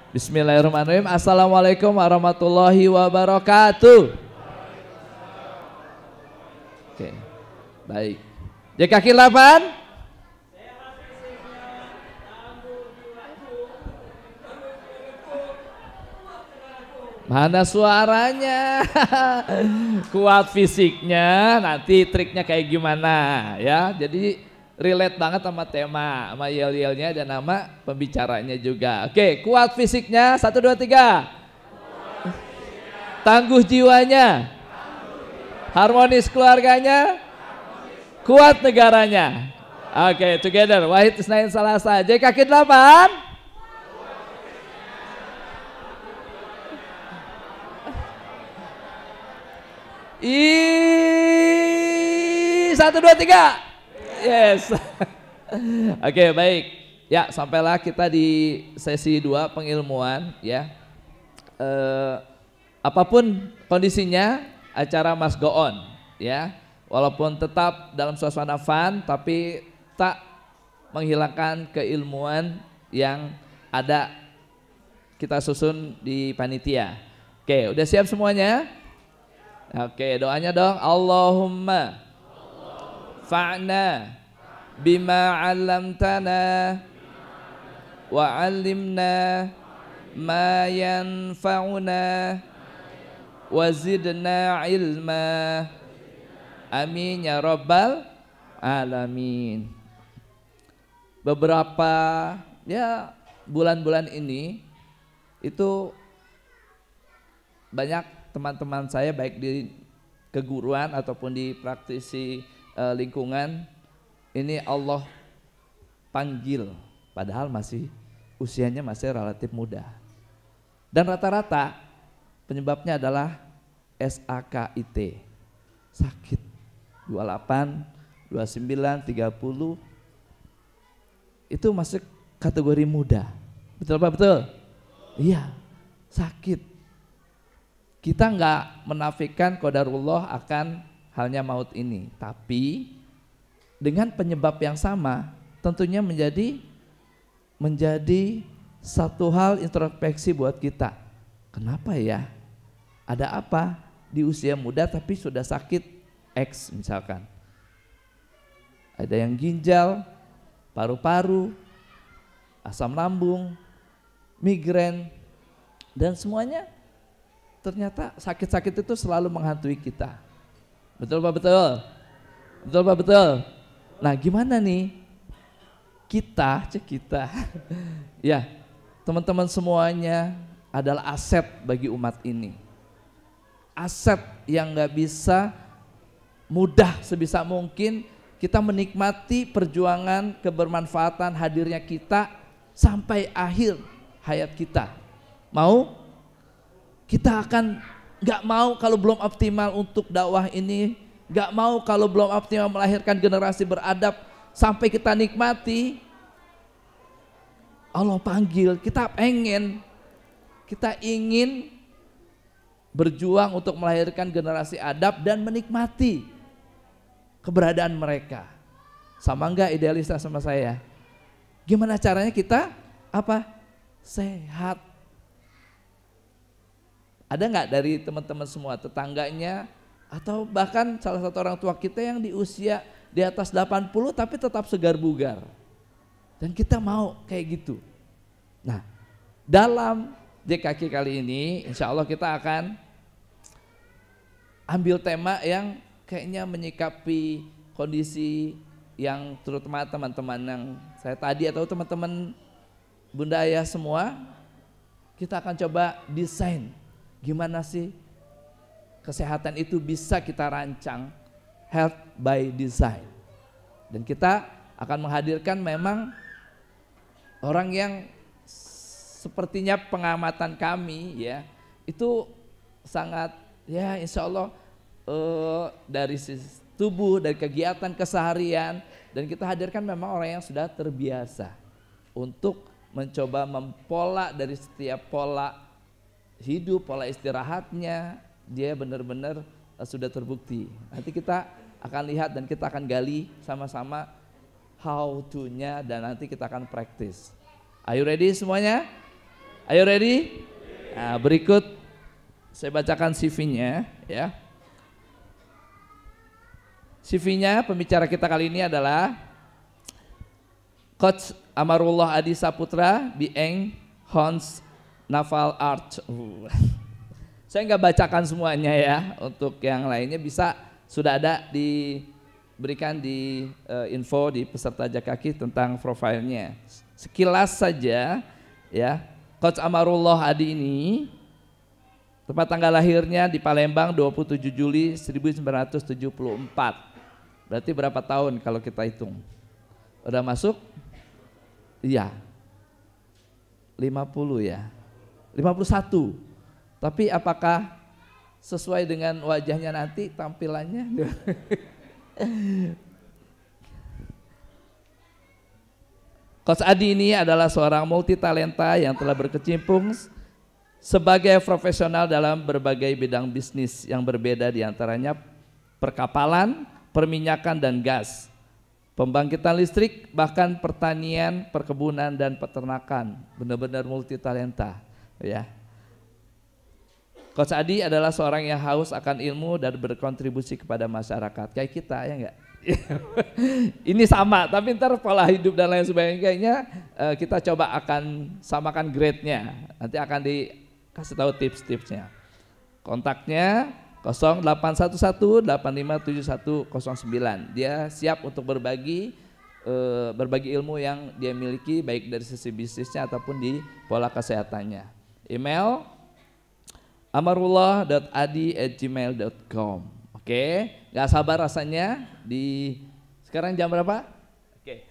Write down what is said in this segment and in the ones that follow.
Bismillahirrahmanirrahim. Assalamualaikum warahmatullahi wabarakatuh. Oke, baik. Jadi kaki 8. Mana suaranya? Kuat fisiknya, nanti triknya kayak gimana ya. Jadi relate banget sama tema, sama yel-yelnya dan nama pembicaranya juga. Oke, kuat fisiknya, 1, 2, 3. Tangguh jiwanya. Harmonis keluarganya. Kuat negaranya. Oke, together. Wahid Isnain Salasa. Jadi kaki 8. I 1, 2, 3. Yes. Oke, baik. Ya, sampailah kita di sesi 2 pengilmuan ya. Apapun kondisinya, acara must go on ya. Walaupun tetap dalam suasana fun, tapi tak menghilangkan keilmuan yang ada kita susun di panitia. Oke, udah siap semuanya? Oke, doanya dong. Allahumma fa'na bima 'allamtana wa 'allimna ma yanfa'una wa zidna ilma. Amin ya rabbal alamin. Beberapa ya bulan-bulan ini itu banyak teman-teman saya baik di keguruan ataupun di praktisi lingkungan ini Allah panggil, padahal usianya masih relatif muda. Dan rata-rata penyebabnya adalah SAKIT, sakit 28, 29, 30, itu masuk kategori muda. Betul Pak? Betul? Iya, sakit. Kita nggak menafikan qadarullah akan halnya maut ini, tapi dengan penyebab yang sama tentunya menjadi satu hal introspeksi buat kita. Kenapa ya? Ada apa di usia muda tapi sudah sakit X misalkan. Ada yang ginjal, paru-paru, asam lambung, migrain, dan semuanya ternyata sakit-sakit itu selalu menghantui kita. Betul Pak? Betul? Betul Pak? Betul? Nah gimana nih kita ya teman-teman semuanya adalah aset bagi umat ini, aset yang gak bisa mudah sebisa mungkin kita menikmati perjuangan kebermanfaatan hadirnya kita sampai akhir hayat kita. Mau? Kita akan gak mau kalau belum optimal untuk dakwah ini, gak mau kalau belum optimal melahirkan generasi beradab sampai kita nikmati. Allah panggil, kita ingin berjuang untuk melahirkan generasi adab dan menikmati keberadaan mereka. Sama enggak idealisnya sama saya? Gimana caranya kita sehat? Ada nggak dari teman-teman semua, tetangganya, atau bahkan salah satu orang tua kita yang di usia di atas 80 tapi tetap segar bugar? Dan kita mau kayak gitu. Nah, dalam JKK kali ini insya Allah kita akan ambil tema yang kayaknya menyikapi kondisi yang terutama teman-teman yang saya tadi atau teman-teman Bunda Ayah semua, kita akan coba desain gimana sih kesehatan itu bisa kita rancang, health by design. Dan kita akan menghadirkan memang orang yang sepertinya pengamatan kami ya itu sangat ya insya Allah dari sisi tubuh, dari kegiatan keseharian, dan kita hadirkan memang orang yang sudah terbiasa untuk mencoba mempola dari setiap pola hidup, pola istirahatnya, dia benar-benar sudah terbukti. Nanti kita akan lihat dan kita akan gali sama-sama how to-nya dan nanti kita akan praktis. Are you ready semuanya? Ayo ready? Nah, berikut saya bacakan CV-nya ya. CV-nya pembicara kita kali ini adalah Coach Amarullah Adi Saputra, BEng Hons Naval Art. Saya nggak bacakan semuanya ya, untuk yang lainnya bisa sudah ada diberikan di info di peserta Jakaki tentang profilnya. Sekilas saja ya, Coach Amarullah Adi ini tempat tanggal lahirnya di Palembang 27 Juli 1974. Berarti berapa tahun kalau kita hitung? Udah masuk? Iya. 50 ya. 51. Tapi apakah sesuai dengan wajahnya nanti tampilannya? Coach Adi ini adalah seorang multitalenta yang telah berkecimpung sebagai profesional dalam berbagai bidang bisnis yang berbeda, diantaranya perkapalan, perminyakan dan gas, pembangkitan listrik, bahkan pertanian, perkebunan dan peternakan. Benar-benar multitalenta ya. Coach Adi adalah seorang yang haus akan ilmu dan berkontribusi kepada masyarakat. Kayak kita ya enggak? Ini sama, tapi ntar pola hidup dan lain sebagainya kita coba akan samakan grade-nya. Nanti akan dikasih tahu tips-tipsnya. Kontaknya 0811-857109. Dia siap untuk berbagi ilmu yang dia miliki, baik dari sisi bisnisnya ataupun di pola kesehatannya. Email amarullah.adi@gmail.com. Oke, nggak sabar rasanya sekarang jam berapa? Oke,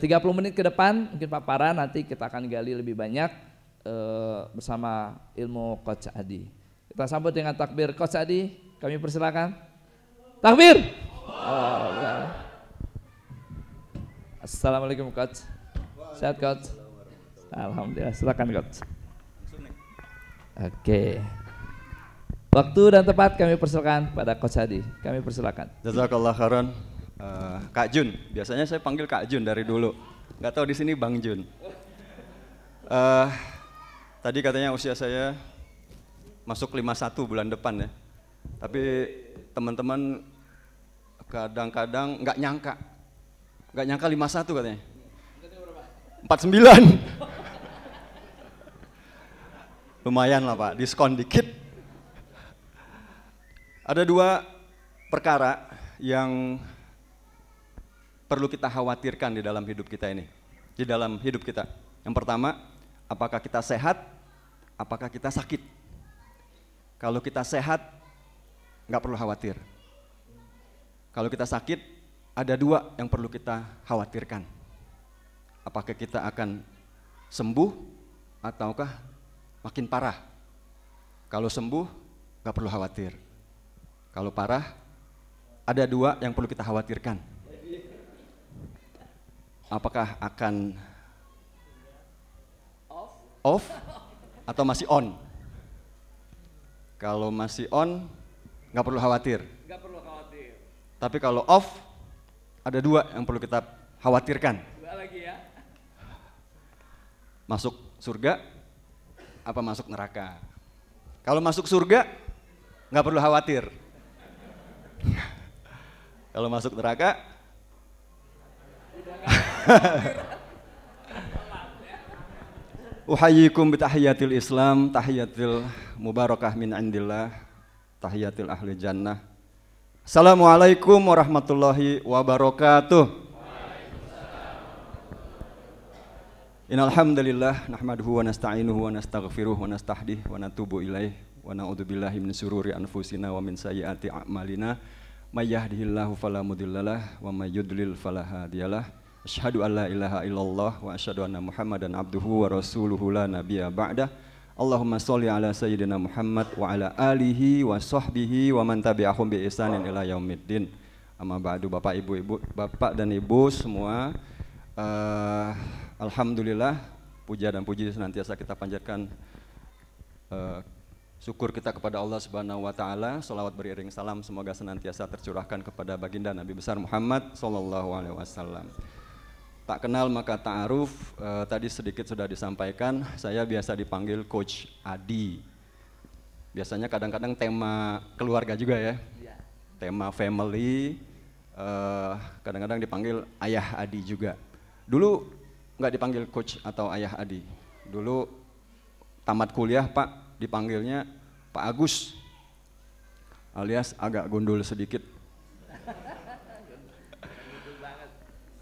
30 menit ke depan mungkin paparan, nanti kita akan gali lebih banyak bersama ilmu Coach Adi. Kita sambut dengan takbir. Coach Adi, kami persilakan. Takbir. Assalamualaikum Coach. Sehat Coach? Alhamdulillah, silakan Coach. Oke. Waktu dan tempat kami persilakan pada Coach Adi. Kami persilakan. Jazakallah khairan. Kak Jun, biasanya saya panggil Kak Jun dari dulu. Nggak tahu di sini Bang Jun. Tadi katanya usia saya masuk 51 bulan depan ya. Tapi teman-teman kadang-kadang nggak nyangka 51 katanya. 49. Lumayan lah Pak, diskon dikit. Ada dua perkara yang perlu kita khawatirkan di dalam hidup kita ini. Di dalam hidup kita. Yang pertama, apakah kita sehat, apakah kita sakit. Kalau kita sehat, nggak perlu khawatir. Kalau kita sakit, ada dua yang perlu kita khawatirkan. Apakah kita akan sembuh ataukah makin parah. Kalau sembuh, nggak perlu khawatir. Kalau parah, ada dua yang perlu kita khawatirkan. Apakah akan off atau masih on? Kalau masih on, nggak perlu khawatir. Nggak perlu khawatir. Tapi kalau off, ada dua yang perlu kita khawatirkan. Dua lagi ya. Masuk surga, apa masuk neraka? Kalau masuk surga, nggak perlu khawatir. Kalau masuk neraka, uhayyikum bitahiyatil Islam, tahiyatil mubarakah min indillah, tahiyatil ahli jannah. Assalamualaikum warahmatullahi wabarakatuh. Innal hamdalillah nahmaduhu wa nasta'inuhu wa nastaghfiruh wa nastahdih wa natubu ilaih wa na'udzubillahi min syururi anfusina wa min sayyiati a'malina. May yahdihillahu fala mudhillalah wa may yudlil fala hadiyalah. Asyhadu an la ilaha illallah wa asyhadu anna Muhammadan abduhu wa rasuluhu la nabiyya ba'dah. Allahumma sholli ala sayyidina Muhammad wa ala alihi wa sahbihi wa man tabi'ahum bi ihsanin ila yaumiddin. Amma ba'du, Bapak dan Ibu semua, alhamdulillah, puja dan puji senantiasa kita panjatkan, syukur kita kepada Allah Subhanahu wa taala. Shalawat beriring salam semoga senantiasa tercurahkan kepada baginda Nabi besar Muhammad sallallahu alaihi wasallam. Tak kenal maka ta'aruf, tadi sedikit sudah disampaikan, saya biasa dipanggil Coach Adi. Biasanya kadang-kadang tema keluarga juga ya, tema family, kadang-kadang dipanggil Ayah Adi juga. Dulu nggak dipanggil Coach atau Ayah Adi, dulu tamat kuliah Pak dipanggilnya Pak Agus, alias agak gundul sedikit.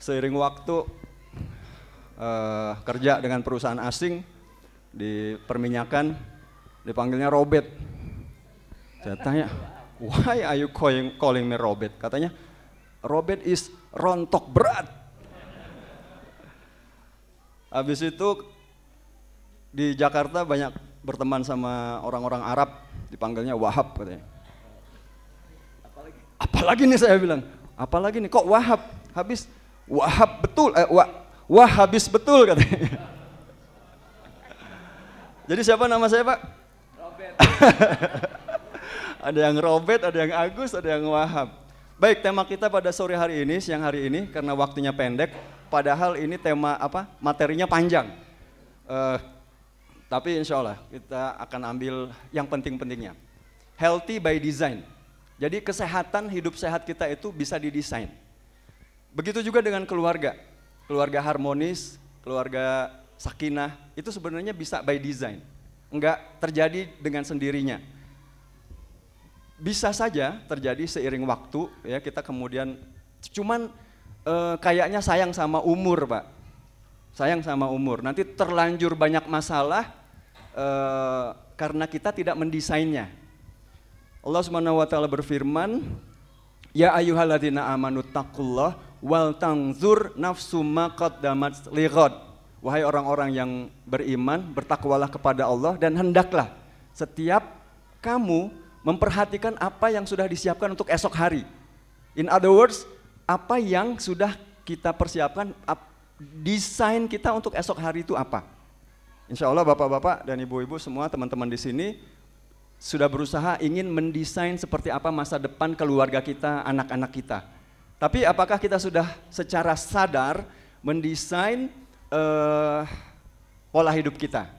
Seiring waktu kerja dengan perusahaan asing di perminyakan dipanggilnya Robert. Saya tanya, why are you calling me Robert? Katanya, Robert is rontok berat. Habis itu di Jakarta banyak berteman sama orang-orang Arab, dipanggilnya Wahab katanya. Apalagi nih saya bilang, apalagi nih kok Wahab? Habis Wahab betul, wah habis betul katanya. Jadi siapa nama saya Pak? Robert. Ada yang Robert, ada yang Agus, ada yang Wahab. Baik, tema kita pada sore hari ini, siang hari ini, karena waktunya pendek, padahal ini tema apa? Materinya panjang. Tapi insya Allah kita akan ambil yang penting-pentingnya. Healthy by design. Jadi kesehatan, hidup sehat kita itu bisa didesain. Begitu juga dengan keluarga. Keluarga harmonis, keluarga sakinah, itu sebenarnya bisa by design. Enggak terjadi dengan sendirinya. Bisa saja terjadi seiring waktu, ya kita kemudian cuman kayaknya sayang sama umur Pak. Sayang sama umur, nanti terlanjur banyak masalah karena kita tidak mendesainnya. Allah SWT berfirman, ya ayyuhalladzina amanu taqullah wal tanzur nafsum ma qaddamat lighad. Wahai orang-orang yang beriman, bertakwalah kepada Allah dan hendaklah setiap kamu memperhatikan apa yang sudah disiapkan untuk esok hari. In other words, apa yang sudah kita persiapkan, desain kita untuk esok hari itu apa? Insya Allah bapak-bapak dan ibu-ibu semua teman-teman di sini sudah berusaha ingin mendesain seperti apa masa depan keluarga kita, anak-anak kita. Tapi apakah kita sudah secara sadar mendesain pola hidup kita?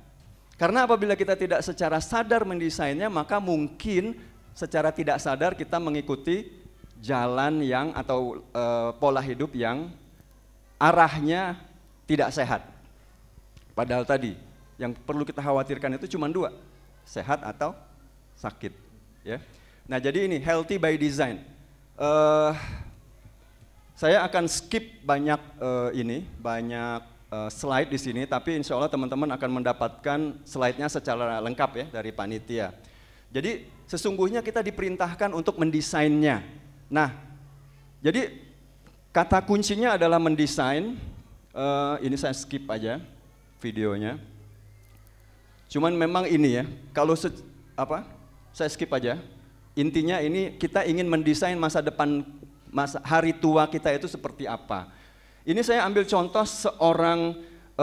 Karena apabila kita tidak secara sadar mendesainnya, maka mungkin secara tidak sadar kita mengikuti jalan yang atau pola hidup yang arahnya tidak sehat. Padahal tadi yang perlu kita khawatirkan itu cuma dua, sehat atau sakit. Ya. Nah jadi ini healthy by design. Saya akan skip banyak slide di sini, tapi insya Allah teman-teman akan mendapatkan slide-nya secara lengkap ya dari panitia. Jadi sesungguhnya kita diperintahkan untuk mendesainnya. Nah, jadi kata kuncinya adalah mendesain. Ini saya skip aja videonya. Cuman memang ini ya, kalau saya skip aja. Intinya ini kita ingin mendesain masa depan, hari tua kita itu seperti apa. Ini saya ambil contoh seorang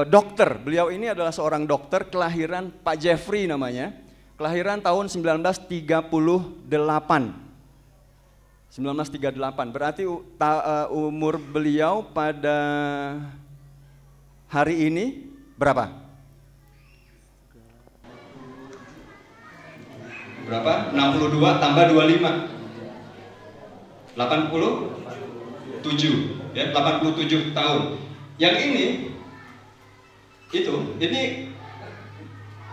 dokter. Beliau ini adalah seorang dokter kelahiran Pak Jeffrey namanya. Kelahiran tahun 1938. 1938. Berarti umur beliau pada hari ini berapa? Berapa? 62 tambah 25. 87. Ya, 87 tahun. Yang ini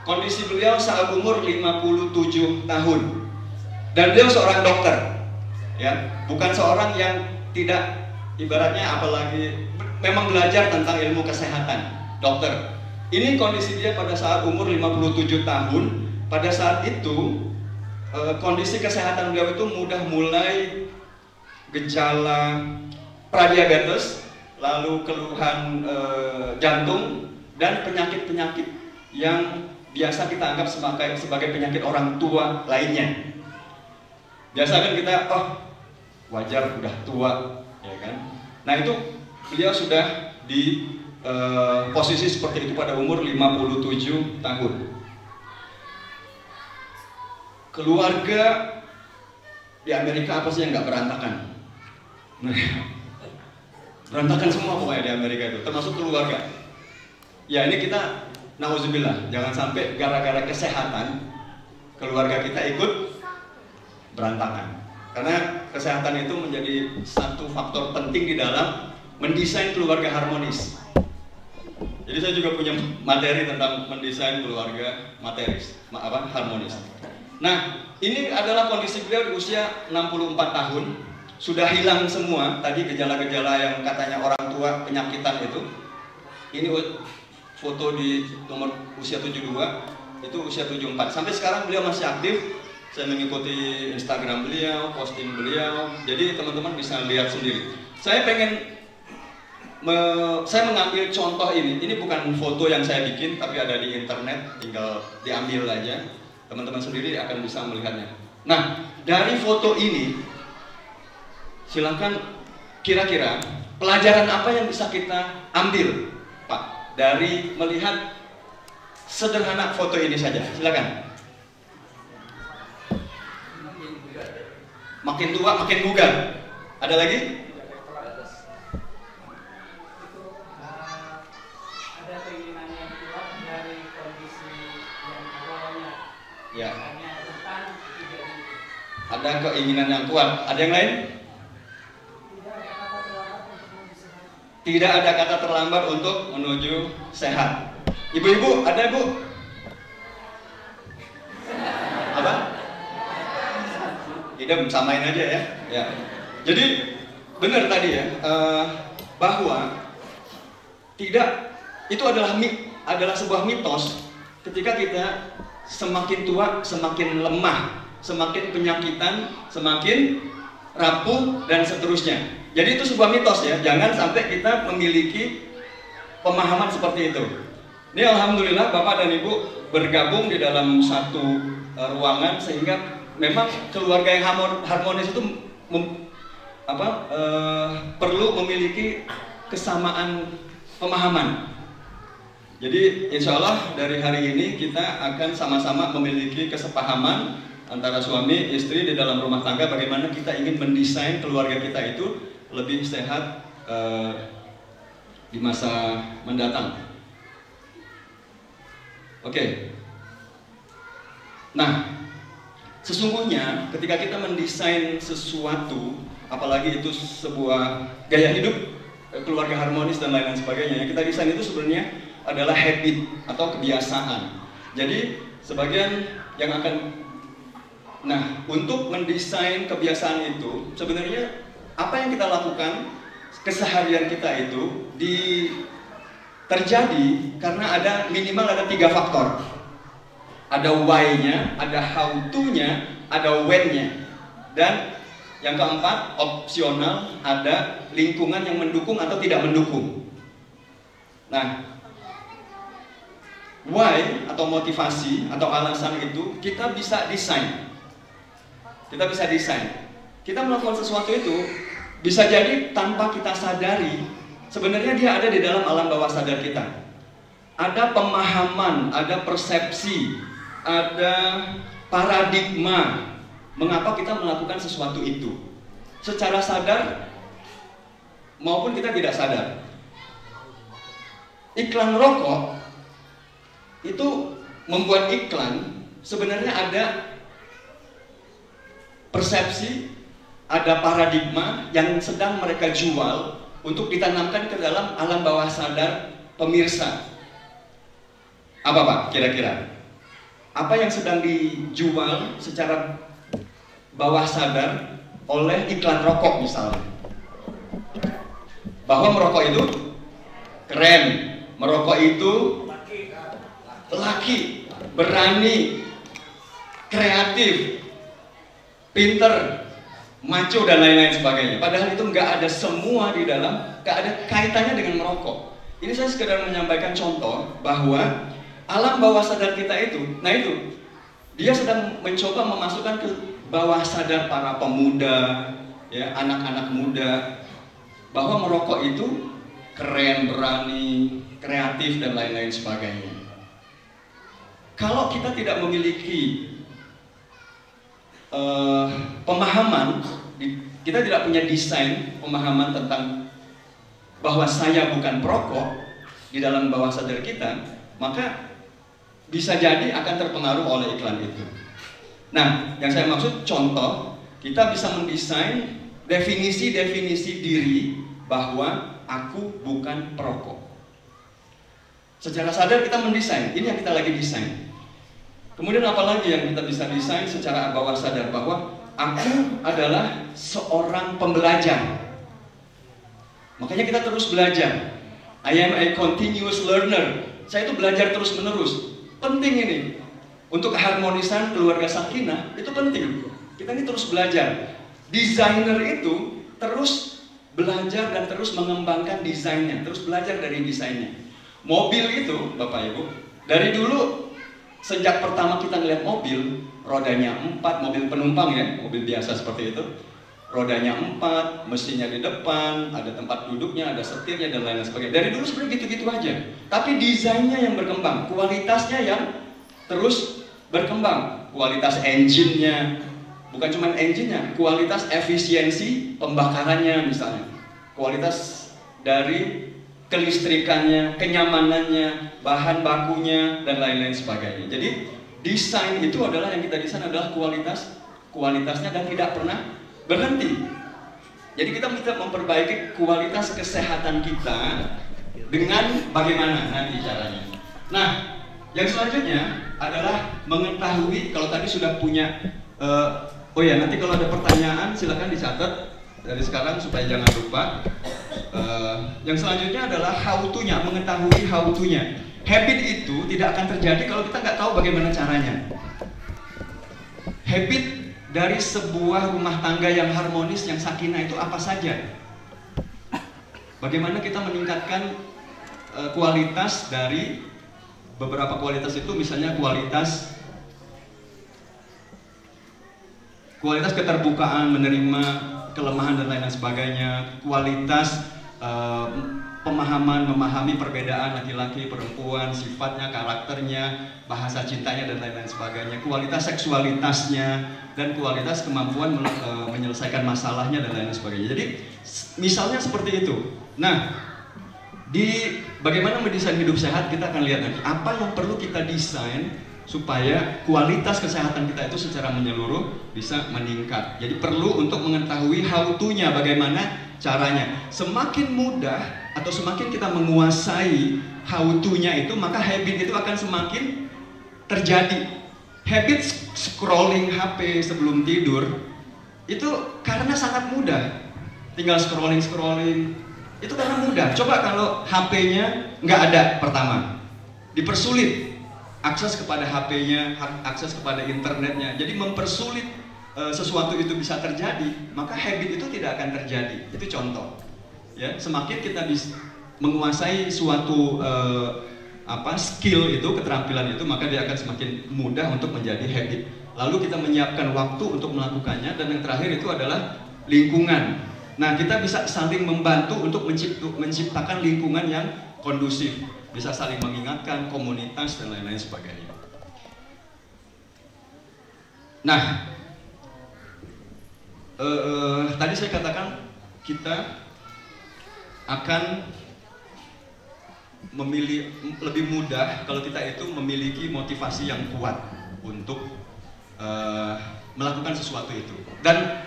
kondisi beliau saat umur 57 tahun. Dan beliau seorang dokter. Ya, bukan seorang yang tidak ibaratnya apalagi memang belajar tentang ilmu kesehatan, dokter. Ini kondisi dia pada saat umur 57 tahun. Pada saat itu kondisi kesehatan beliau itu mulai gejala pradiabetes, lalu keluhan jantung dan penyakit-penyakit yang biasa kita anggap sebagai penyakit orang tua lainnya. Biasa kan kita, wajar udah tua, ya kan? Nah itu beliau sudah di posisi seperti itu pada umur 57 tahun. Keluarga di Amerika apa sih yang nggak berantakan? Berantakan semua pokoknya di Amerika itu, termasuk keluarga. Ya ini kita, nauzubillah, jangan sampai gara-gara kesehatan keluarga kita ikut berantakan. Karena kesehatan itu menjadi satu faktor penting di dalam mendesain keluarga harmonis. Jadi saya juga punya materi tentang mendesain keluarga harmonis. Nah, ini adalah kondisi beliau di usia 64 tahun. Sudah hilang semua tadi gejala-gejala yang katanya orang tua penyakitan itu. Ini foto di nomor usia 72, itu usia 74. Sampai sekarang beliau masih aktif. Saya mengikuti Instagram beliau, posting beliau. Jadi teman-teman bisa lihat sendiri. Saya mengambil contoh ini. Ini bukan foto yang saya bikin, tapi ada di internet. Tinggal diambil aja. Teman-teman sendiri akan bisa melihatnya. Nah, dari foto ini, silakan kira-kira pelajaran apa yang bisa kita ambil, Pak, dari melihat sederhana foto ini saja. Silakan. Makin tua makin bugar. Ada lagi? Ada keinginan yang kuat dari kondisi yang awalnya. Ya. Hanya tentang tidak itu. Ada keinginan yang kuat. Ada yang lain? Tidak ada kata terlambat untuk menuju sehat. Ibu-ibu, ada Bu? Apa? Idem, samain aja ya. Ya. Jadi benar tadi ya, bahwa tidak, itu adalah sebuah mitos. Ketika kita semakin tua, semakin lemah, semakin penyakitan, semakin rapuh dan seterusnya. Jadi itu sebuah mitos ya. Jangan sampai kita memiliki pemahaman seperti itu. Ini alhamdulillah Bapak dan Ibu bergabung di dalam satu ruangan sehingga memang keluarga yang harmonis itu perlu memiliki kesamaan pemahaman. Jadi insya Allah dari hari ini kita akan sama-sama memiliki kesepahaman antara suami istri di dalam rumah tangga bagaimana kita ingin mendesain keluarga kita itu lebih sehat di masa mendatang. Oke. Nah, sesungguhnya ketika kita mendesain sesuatu, apalagi itu sebuah gaya hidup, keluarga harmonis dan lain-lain sebagainya, yang kita desain itu sebenarnya adalah habit atau kebiasaan. Jadi sebagian yang untuk mendesain kebiasaan itu sebenarnya apa yang kita lakukan keseharian kita itu terjadi karena minimal ada 3 faktor. Ada why-nya, ada how to-nya, ada when-nya. Dan yang keempat, opsional, ada lingkungan yang mendukung atau tidak mendukung. Nah, why atau motivasi atau alasan itu kita bisa desain. Kita bisa desain. Kita melakukan sesuatu itu bisa jadi tanpa kita sadari, sebenarnya dia ada di dalam alam bawah sadar kita. Ada pemahaman, ada persepsi, ada paradigma mengapa kita melakukan sesuatu itu secara sadar maupun kita tidak sadar. Iklan rokok itu membuat iklan sebenarnya ada persepsi, ada paradigma yang sedang mereka jual untuk ditanamkan ke dalam alam bawah sadar pemirsa. Apa Pak kira-kira? Apa yang sedang dijual secara bawah sadar oleh iklan rokok misalnya? Bahwa merokok itu keren, merokok itu laki, berani, kreatif, pinter, maco dan lain-lain sebagainya. Padahal itu nggak ada semua di dalam, nggak ada kaitannya dengan merokok. Ini saya sekedar menyampaikan contoh bahwa alam bawah sadar kita itu, nah itu, dia sedang mencoba memasukkan ke bawah sadar para pemuda, ya, anak-anak muda, bahwa merokok itu keren, berani, kreatif dan lain-lain sebagainya. Kalau kita tidak memiliki pemahaman, kita tidak punya desain pemahaman tentang bahwa saya bukan perokok di dalam bawah sadar kita, maka bisa jadi akan terpengaruh oleh iklan itu. Nah, yang saya maksud contoh, kita bisa mendesain definisi-definisi diri bahwa aku bukan perokok. Secara sadar kita mendesain, ini yang kita lagi desain. Kemudian apalagi yang kita bisa desain secara bawah sadar, bahwa aku adalah seorang pembelajar. Makanya kita terus belajar. I am a continuous learner. Saya itu belajar terus menerus. Penting ini. Untuk keharmonisan keluarga sakinah itu penting. Kita ini terus belajar. Desainer itu terus belajar dan terus mengembangkan desainnya, terus belajar dari desainnya. Mobil itu, Bapak Ibu, dari dulu sejak pertama kita ngeliat mobil, rodanya 4, mobil penumpang ya, mobil biasa seperti itu. Rodanya 4, mesinnya di depan, ada tempat duduknya, ada setirnya dan lain-lain sebagainya. Dari dulu sebenarnya gitu-gitu aja. Tapi desainnya yang berkembang, kualitasnya yang terus berkembang. Kualitas engine-nya, bukan cuma engine-nya, kualitas efisiensi pembakarannya misalnya. Kualitas dari kelistrikannya, kenyamanannya, bahan bakunya, dan lain-lain sebagainya. Jadi desain itu adalah yang kita desain adalah kualitasnya dan tidak pernah berhenti. Jadi kita bisa memperbaiki kualitas kesehatan kita dengan bagaimana nanti caranya. Nah, yang selanjutnya adalah mengetahui, kalau tadi sudah punya, oh ya nanti kalau ada pertanyaan silakan dicatat dari sekarang supaya jangan lupa. Yang selanjutnya adalah how to-nya, mengetahui how to-nya. Habit itu tidak akan terjadi kalau kita nggak tahu bagaimana caranya. Habit dari sebuah rumah tangga yang harmonis, yang sakinah itu apa saja? Bagaimana kita meningkatkan kualitas dari beberapa kualitas itu, misalnya kualitas keterbukaan, menerima kelemahan dan lain-lain sebagainya, kualitas memahami perbedaan laki-laki, perempuan, sifatnya, karakternya, bahasa cintanya dan lain-lain sebagainya, kualitas seksualitasnya, dan kualitas kemampuan menyelesaikan masalahnya dan lain-lain sebagainya. Jadi misalnya seperti itu. Nah, di bagaimana mendesain hidup sehat kita akan lihat nanti apa yang perlu kita desain supaya kualitas kesehatan kita itu secara menyeluruh bisa meningkat. Jadi perlu untuk mengetahui how to-nya, bagaimana caranya. Semakin mudah atau semakin kita menguasai how to-nya itu, maka habit itu akan semakin terjadi. Habit scrolling HP sebelum tidur itu karena sangat mudah. Tinggal scrolling itu karena mudah. Coba kalau HP-nya nggak ada pertama, dipersulit akses kepada HP-nya, akses kepada internetnya. Jadi mempersulit sesuatu itu bisa terjadi, maka habit itu tidak akan terjadi. Itu contoh. Ya, semakin kita bisa menguasai suatu skill itu, keterampilan itu, maka dia akan semakin mudah untuk menjadi habit. Lalu kita menyiapkan waktu untuk melakukannya, dan yang terakhir itu adalah lingkungan. Nah, kita bisa saling membantu untuk menciptakan lingkungan yang kondusif, bisa saling mengingatkan, komunitas dan lain-lain sebagainya. Nah, tadi saya katakan kita akan lebih mudah kalau kita itu memiliki motivasi yang kuat untuk melakukan sesuatu itu. Dan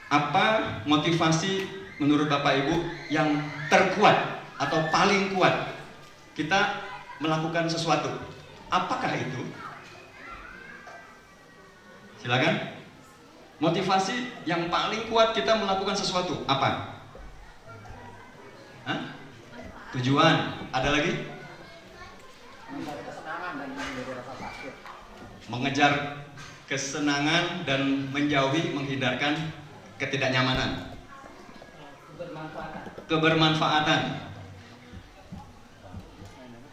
apa motivasi menurut Bapak Ibu yang terkuat atau paling kuat kita melakukan sesuatu? Apakah itu? Silakan. Motivasi yang paling kuat kita melakukan sesuatu apa? Hah? Tujuan. Ada lagi? Mengejar kesenangan dan menjauhi, menghindarkan ketidaknyamanan. Kebermanfaatan.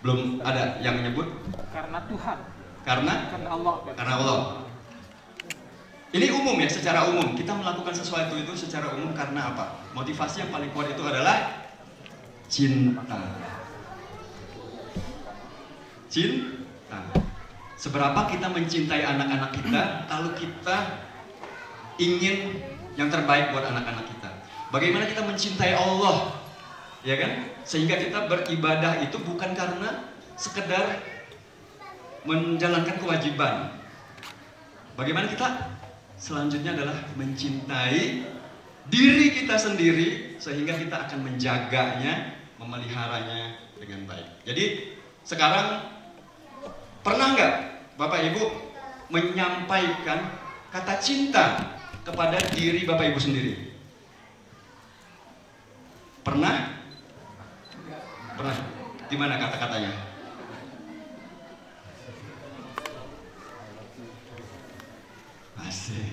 Belum ada yang menyebut? Karena Tuhan. Karena Allah. Karena Allah. Ini umum ya, secara umum. Kita melakukan sesuatu itu secara umum karena apa? Motivasi yang paling kuat itu adalah cinta. Cinta. Seberapa kita mencintai anak-anak kita, kalau kita ingin yang terbaik buat anak-anak kita. Bagaimana kita mencintai Allah? Ya kan? Sehingga kita beribadah itu bukan karena sekedar menjalankan kewajiban. Bagaimana kita? Selanjutnya adalah mencintai diri kita sendiri sehingga kita akan menjaganya, memeliharanya dengan baik. Jadi sekarang pernah nggak Bapak Ibu menyampaikan kata cinta kepada diri Bapak Ibu sendiri? Pernah? Pernah. Gimana kata-katanya? Asik.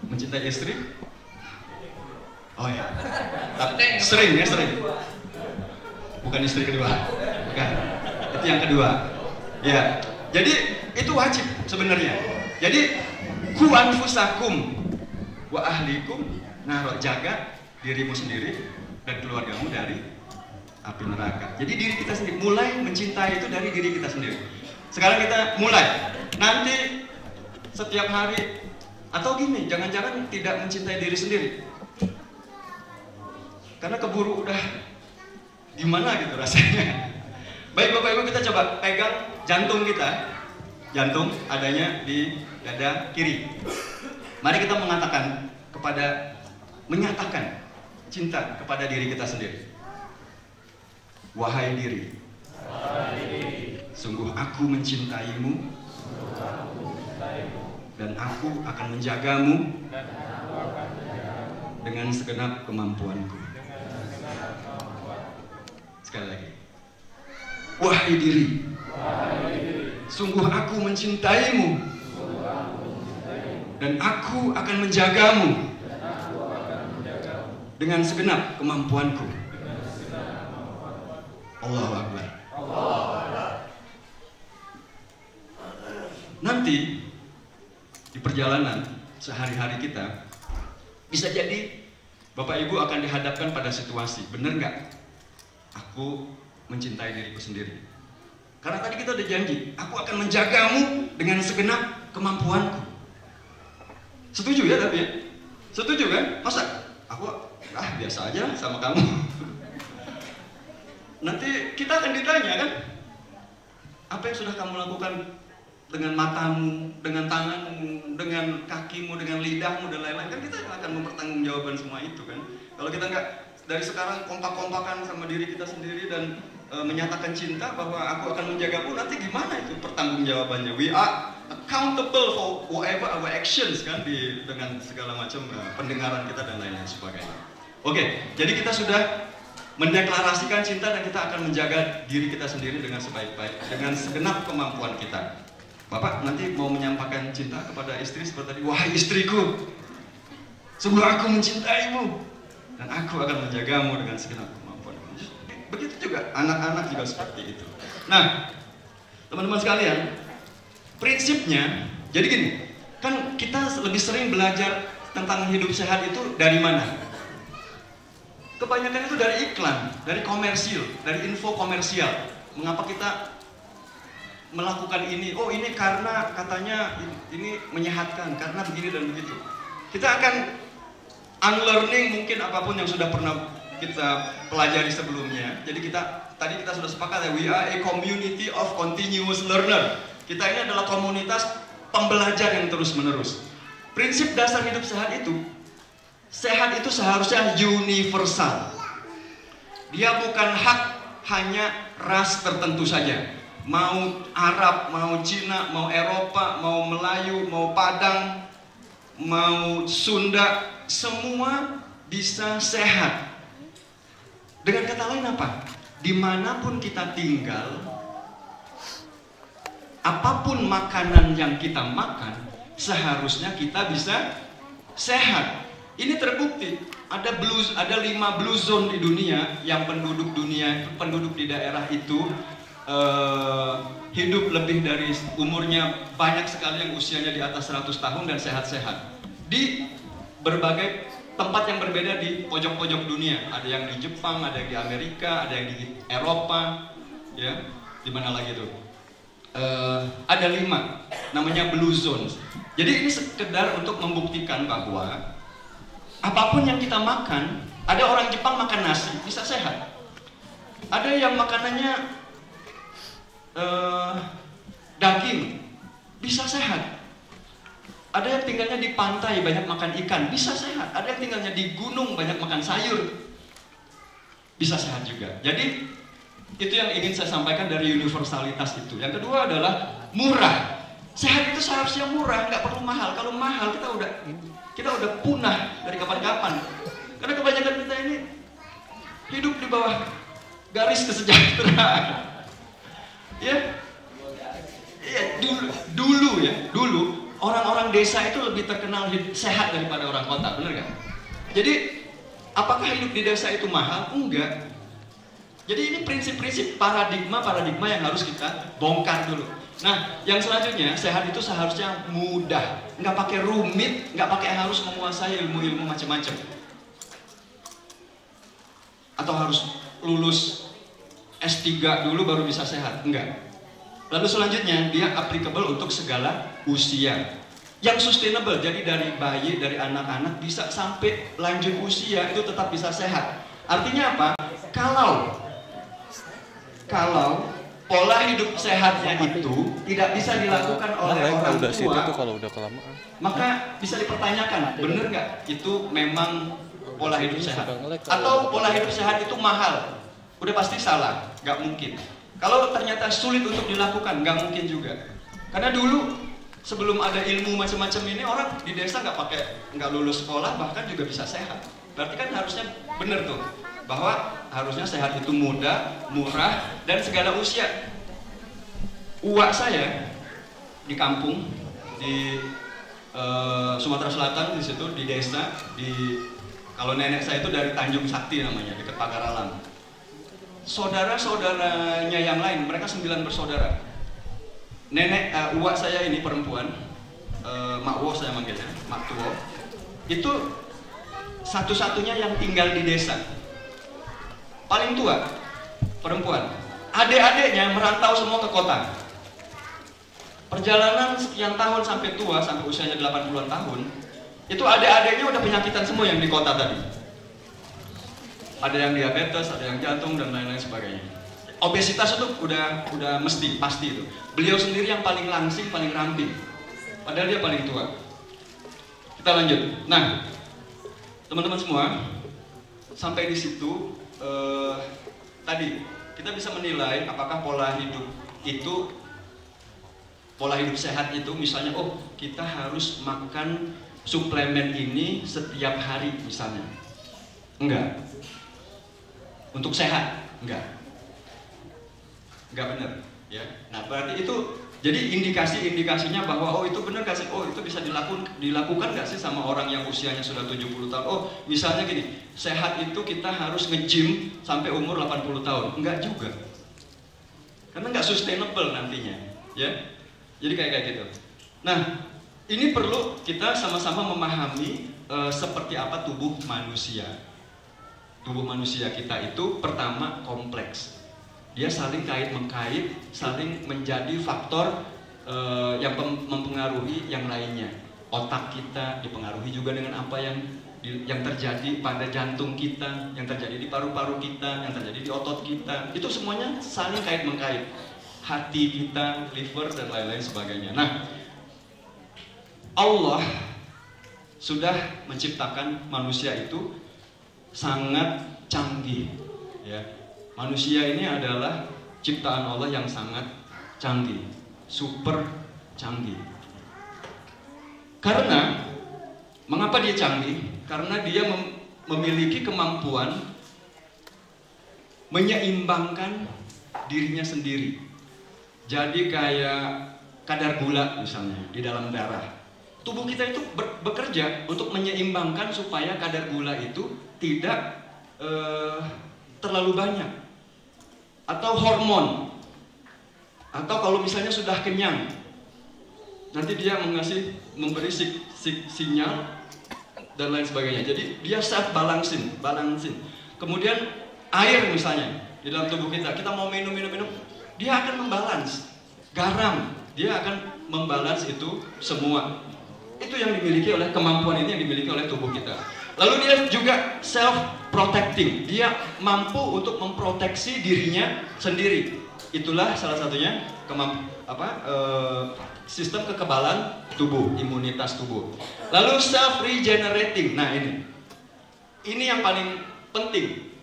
Mencintai istri? Oh ya. Sering ya, sering. Bukan istri kedua. Bukan. Itu yang kedua. Ya. Jadi itu wajib sebenarnya. Jadi ku anfusakum wa ahlikum, jaga dirimu sendiri dan keluargamu dari api neraka. Jadi diri kita sendiri, mulai mencintai itu dari diri kita sendiri. Sekarang kita mulai. Nanti setiap hari, atau gini, jangan-jangan tidak mencintai diri sendiri. Karena keburu udah gimana gitu rasanya. Baik Bapak Ibu, kita coba pegang jantung kita. Jantung adanya di dada kiri. Mari kita menyatakan cinta kepada diri kita sendiri. Wahai diri, sungguh aku mencintaimu dan aku akan menjagamu dengan segenap kemampuanku. Sekali lagi. Wahai diri, sungguh aku mencintaimu dan aku akan menjagamu dengan segenap kemampuanku. Allahu Akbar. Nanti di perjalanan sehari-hari kita bisa jadi Bapak Ibu akan dihadapkan pada situasi, bener nggak? Aku mencintai diriku sendiri. Karena tadi kita udah janji, aku akan menjagamu dengan segenap kemampuanku. Setuju ya tapi ya? Setuju kan? Masa aku biasa aja sama kamu. Nanti kita akan ditanya kan, apa yang sudah kamu lakukan dengan matamu, dengan tanganmu, dengan kakimu, dengan lidahmu dan lain-lain. Kan kita akan mempertanggungjawabkan semua itu kan. Kalau kita nggak dari sekarang kompak-kompakan sama diri kita sendiri dan menyatakan cinta bahwa aku akan menjagamu, nanti gimana itu pertanggungjawabannya? We are accountable for whatever our actions kan, dengan segala macam pendengaran kita dan lain-lain sebagainya. Oke, jadi kita sudah mendeklarasikan cinta dan kita akan menjaga diri kita sendiri dengan sebaik-baik, dengan segenap kemampuan kita. Bapak nanti mau menyampaikan cinta kepada istri seperti tadi, wahai istriku, sungguh aku mencintaimu dan aku akan menjagamu dengan segenap kemampuan. Begitu juga anak-anak juga seperti itu. Nah, teman-teman sekalian, prinsipnya jadi gini, kan kita lebih sering belajar tentang hidup sehat itu dari mana? Kebanyakan itu dari iklan, dari komersil, dari info komersial. Mengapa kita melakukan ini? Oh, ini karena katanya ini menyehatkan, karena begini dan begitu. Kita akan unlearning mungkin apapun yang sudah pernah kita pelajari sebelumnya. Jadi tadi kita sudah sepakat ya, we are a community of continuous learner. Kita ini adalah komunitas pembelajar yang terus-menerus. Prinsip dasar hidup sehat itu seharusnya universal. Dia bukan hak hanya ras tertentu saja. Mau Arab, mau Cina, mau Eropa, mau Melayu, mau Padang, mau Sunda, semua bisa sehat. Dengan kata lain apa? Dimanapun kita tinggal, apapun makanan yang kita makan, seharusnya kita bisa sehat. Ini terbukti, ada 5 blue zone di dunia yang penduduk di daerah itu hidup lebih dari umurnya, banyak sekali yang usianya di atas 100 tahun dan sehat-sehat. Di berbagai tempat yang berbeda di pojok-pojok dunia. Ada yang di Jepang, ada yang di Amerika, ada yang di Eropa, ya, di mana lagi tuh? Ada 5, namanya blue zones. Jadi ini sekedar untuk membuktikan bahwa apapun yang kita makan, ada orang Jepang makan nasi bisa sehat, Ada yang makanannya daging, bisa sehat. Ada yang tinggalnya di pantai, banyak makan ikan, bisa sehat. Ada yang tinggalnya di gunung, banyak makan sayur, bisa sehat juga. Jadi itu yang ingin saya sampaikan dari universalitas itu. Yang kedua adalah murah. Sehat itu seharusnya murah, nggak perlu mahal. Kalau mahal kita udah punah dari kapan-kapan. Karena kebanyakan kita ini hidup di bawah garis kesejahteraan. Ya, dulu orang-orang desa itu lebih terkenal sehat daripada orang kota, bener nggak? Jadi apakah hidup di desa itu mahal? Enggak. Jadi ini prinsip-prinsip paradigma yang harus kita bongkar dulu. Nah, yang selanjutnya, sehat itu seharusnya mudah, nggak pakai rumit, nggak pakai harus menguasai ilmu-ilmu macam-macam, atau harus lulus S3 dulu baru bisa sehat, enggak. Lalu selanjutnya, dia applicable untuk segala usia, yang sustainable, jadi dari bayi, dari anak-anak bisa sampai lanjut usia itu tetap bisa sehat. Artinya apa? Kalau pola hidup sehatnya itu tidak bisa dilakukan oleh orang tua, maka bisa dipertanyakan, bener nggak itu memang pola hidup sehat? Atau pola hidup sehat itu mahal? Udah pasti salah, nggak mungkin. Kalau ternyata sulit untuk dilakukan, nggak mungkin juga. Karena dulu sebelum ada ilmu macam-macam ini, orang di desa nggak lulus sekolah bahkan juga bisa sehat. Berarti kan harusnya bener tuh, bahwa harusnya sehat itu mudah, murah, dan segala usia. Uwak saya di kampung di Sumatera Selatan, di situ di desa, kalau nenek saya itu dari Tanjung Sakti namanya, dekat Pagaralam. Saudara-saudaranya yang lain, mereka 9 bersaudara. Nenek uwak saya ini perempuan, Mak Wo saya manggilnya, Mak Tuwo, itu satu-satunya yang tinggal di desa. Paling tua, perempuan. Adik-adiknya merantau semua ke kota. Perjalanan sekian tahun sampai tua, sampai usianya 80-an tahun, itu adik-adiknya udah penyakitan semua yang di kota tadi. Ada yang diabetes, ada yang jantung, dan lain-lain sebagainya. Obesitas itu udah pasti itu. Beliau sendiri yang paling langsing, paling ramping. Padahal dia paling tua. Kita lanjut. Nah, teman-teman semua, sampai di situ tadi kita bisa menilai apakah pola hidup sehat itu misalnya, oh kita harus makan suplemen ini setiap hari misalnya. Enggak. Untuk sehat, enggak benar, ya. Nah, berarti itu jadi indikasinya bahwa oh itu benar gak sih? Oh itu bisa dilakukan gak sih sama orang yang usianya sudah 70 tahun? Oh misalnya gini, sehat itu kita harus nge-gym sampai umur 80 tahun. Enggak juga. Karena nggak sustainable nantinya, ya. Jadi kayak gitu. Nah, ini perlu kita sama-sama memahami seperti apa tubuh manusia. Tubuh manusia kita itu pertama kompleks. Dia saling kait-mengkait, saling menjadi faktor yang mempengaruhi yang lainnya. Otak kita dipengaruhi juga dengan apa yang terjadi pada jantung kita, yang terjadi di paru-paru kita, yang terjadi di otot kita. Itu semuanya saling kait-mengkait. Hati kita, liver, dan lain-lain sebagainya. Nah, Allah sudah menciptakan manusia itu sangat canggih, ya. Manusia ini adalah ciptaan Allah yang sangat canggih, super canggih. Karena mengapa dia canggih? Karena dia memiliki kemampuan menyeimbangkan dirinya sendiri. Jadi kayak kadar gula misalnya di dalam darah. Tubuh kita itu bekerja untuk menyeimbangkan supaya kadar gula itu tidak terlalu banyak. Atau hormon, atau kalau misalnya sudah kenyang, nanti dia memberi sinyal dan lain sebagainya. Jadi dia self balancing. Kemudian air misalnya di dalam tubuh kita mau minum, dia akan membalance. Garam, dia akan membalance itu semua. Itu yang dimiliki oleh kemampuan ini yang dimiliki oleh tubuh kita. Lalu dia juga self protecting. Dia mampu untuk memproteksi dirinya sendiri. Itulah salah satunya sistem kekebalan tubuh, imunitas tubuh. Lalu self regenerating. Nah, ini yang paling penting.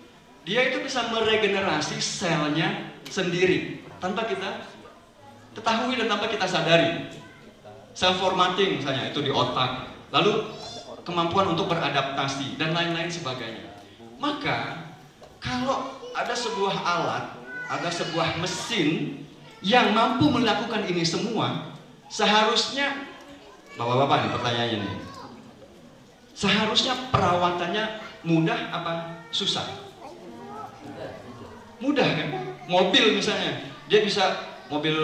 Dia itu bisa meregenerasi selnya sendiri tanpa kita ketahui dan tanpa kita sadari. Self formatting misalnya itu di otak. Lalu kemampuan untuk beradaptasi dan lain-lain sebagainya. Maka kalau ada sebuah alat, ada sebuah mesin yang mampu melakukan ini semua, seharusnya, bapak-bapak nih pertanyaannya nih, seharusnya perawatannya mudah apa susah? Mudah kan? Mobil misalnya, dia bisa mobil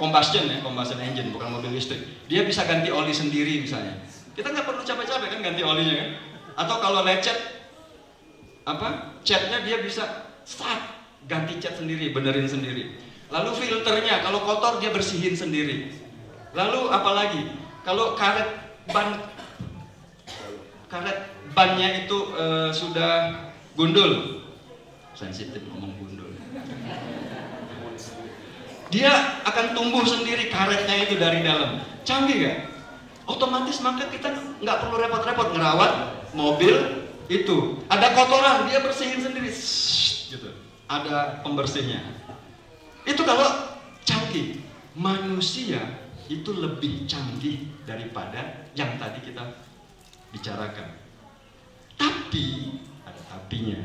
combustion engine, bukan mobil listrik. Dia bisa ganti oli sendiri misalnya. Kita nggak perlu capek-capek kan ganti olinya kan? Atau kalau lecet, catnya dia bisa ganti cat sendiri, benerin sendiri. Lalu filternya, kalau kotor dia bersihin sendiri. Lalu apalagi, kalau karet bannya itu sudah gundul, sensitif ngomong gundul. Dia akan tumbuh sendiri karetnya itu dari dalam. Canggih gak? Otomatis maka kita nggak perlu repot-repot ngerawat mobil itu. Ada kotoran, dia bersihin sendiri. Gitu. Ada pembersihnya. Itu kalau canggih. Manusia itu lebih canggih daripada yang tadi kita bicarakan. Tapi, ada tapinya.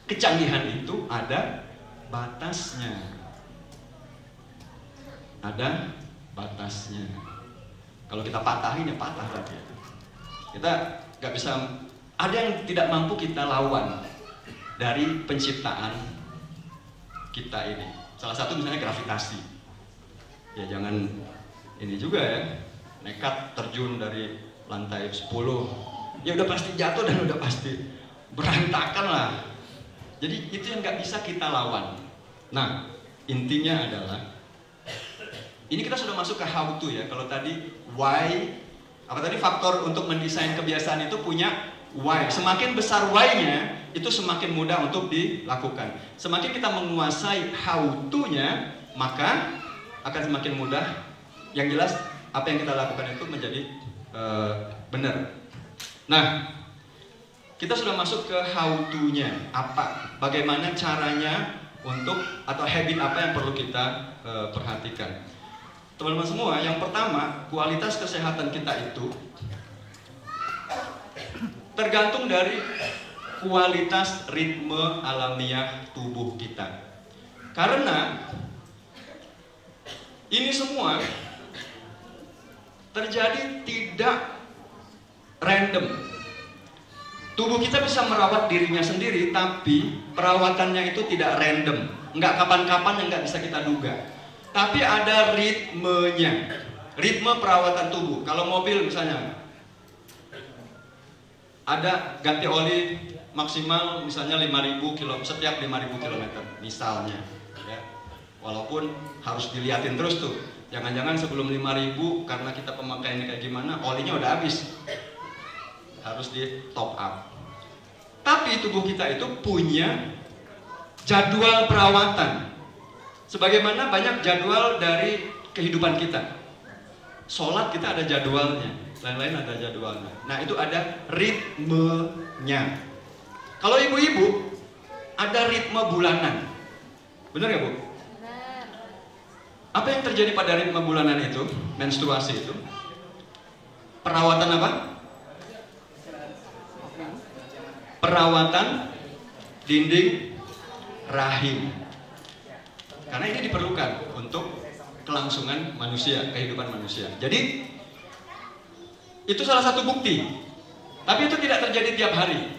Kecanggihan itu ada batasnya. Ada batasnya. Kalau kita patahin ya patah lagi. Kita nggak bisa. Ada yang tidak mampu kita lawan dari penciptaan kita ini. Salah satu misalnya gravitasi. Ya jangan ini juga ya, nekat terjun dari lantai 10. Ya udah pasti jatuh dan udah pasti berantakan lah. Jadi itu yang nggak bisa kita lawan. Nah, intinya adalah ini kita sudah masuk ke how to ya. Kalau tadi why, faktor untuk mendesain kebiasaan itu punya why. Semakin besar why-nya, itu semakin mudah untuk dilakukan. Semakin kita menguasai how to-nya, maka akan semakin mudah. Yang jelas apa yang kita lakukan itu menjadi benar. Nah, kita sudah masuk ke how to-nya. Bagaimana caranya untuk, atau habit apa yang perlu kita perhatikan. Teman-teman semua, yang pertama, kualitas kesehatan kita itu tergantung dari kualitas ritme alamiah tubuh kita. Karena ini semua terjadi tidak random. Tubuh kita bisa merawat dirinya sendiri, tapi perawatannya itu tidak random. Nggak kapan-kapan yang nggak bisa kita duga. Tapi ada ritmenya, ritme perawatan tubuh. Kalau mobil misalnya, ada ganti oli maksimal misalnya 5.000 km setiap 5.000 km misalnya. Ya. Walaupun harus dilihatin terus tuh. Jangan-jangan sebelum 5.000 karena kita pemakaiannya kayak gimana, olinya udah habis. Harus di top up. Tapi tubuh kita itu punya jadwal perawatan. Sebagaimana banyak jadwal dari kehidupan kita. Sholat kita ada jadwalnya, lain-lain ada jadwalnya. Nah itu ada ritmenya. Kalau ibu-ibu ada ritme bulanan. Benar ya Bu? Benar. Apa yang terjadi pada ritme bulanan itu? Menstruasi itu. Perawatan apa? Perawatan dinding rahim. Karena ini diperlukan untuk kelangsungan manusia, kehidupan manusia. Jadi itu salah satu bukti. Tapi itu tidak terjadi tiap hari.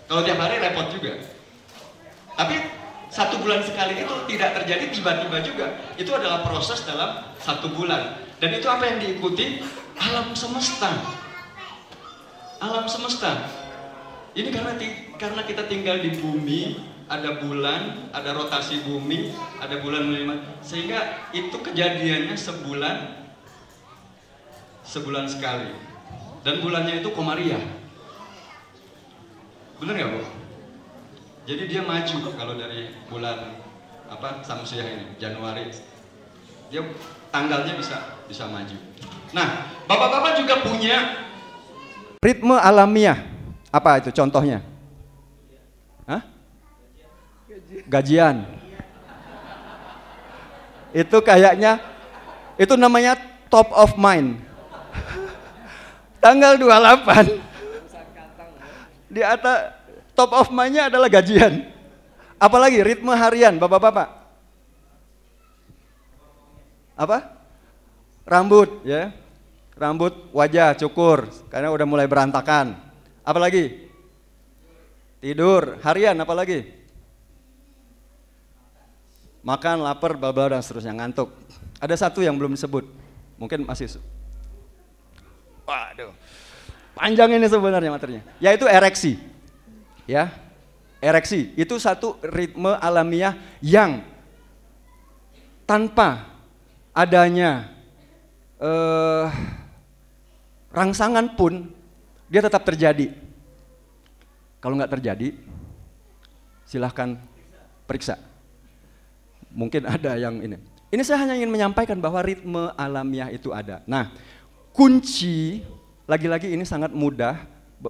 Kalau tiap hari repot juga. Tapi 1 bulan sekali itu tidak terjadi tiba-tiba juga. Itu adalah proses dalam 1 bulan. Dan itu apa yang diikuti? Alam semesta. Alam semesta. Ini karena kita tinggal di bumi. Ada bulan, ada rotasi bumi, ada bulan melihat, sehingga itu kejadiannya sebulan sekali. Dan bulannya itu Komariah. Bener nggak Bu? Jadi dia maju kalau dari bulan Samsiah ini, Januari, dia tanggalnya bisa maju. Nah, bapak-bapak juga punya ritme alamiah. Apa itu contohnya? Hah? Gajian. Itu kayaknya, itu namanya top of mind. Tanggal 28 di atas top of mind-nya adalah gajian. Apalagi ritme harian, bapak-bapak. Apa? Rambut, ya. Rambut, wajah, cukur, karena udah mulai berantakan. Apalagi? Tidur, harian, apalagi? Makan, lapar, bla-bla dan seterusnya, ngantuk. Ada satu yang belum disebut, mungkin masih. Waduh, panjang ini sebenarnya materinya. Yaitu ereksi, ya, ereksi. Itu satu ritme alamiah yang tanpa adanya rangsangan pun dia tetap terjadi. Kalau nggak terjadi, silahkan periksa. Mungkin ada yang ini. Ini saya hanya ingin menyampaikan bahwa ritme alamiah itu ada. Nah, kunci, lagi-lagi ini sangat mudah,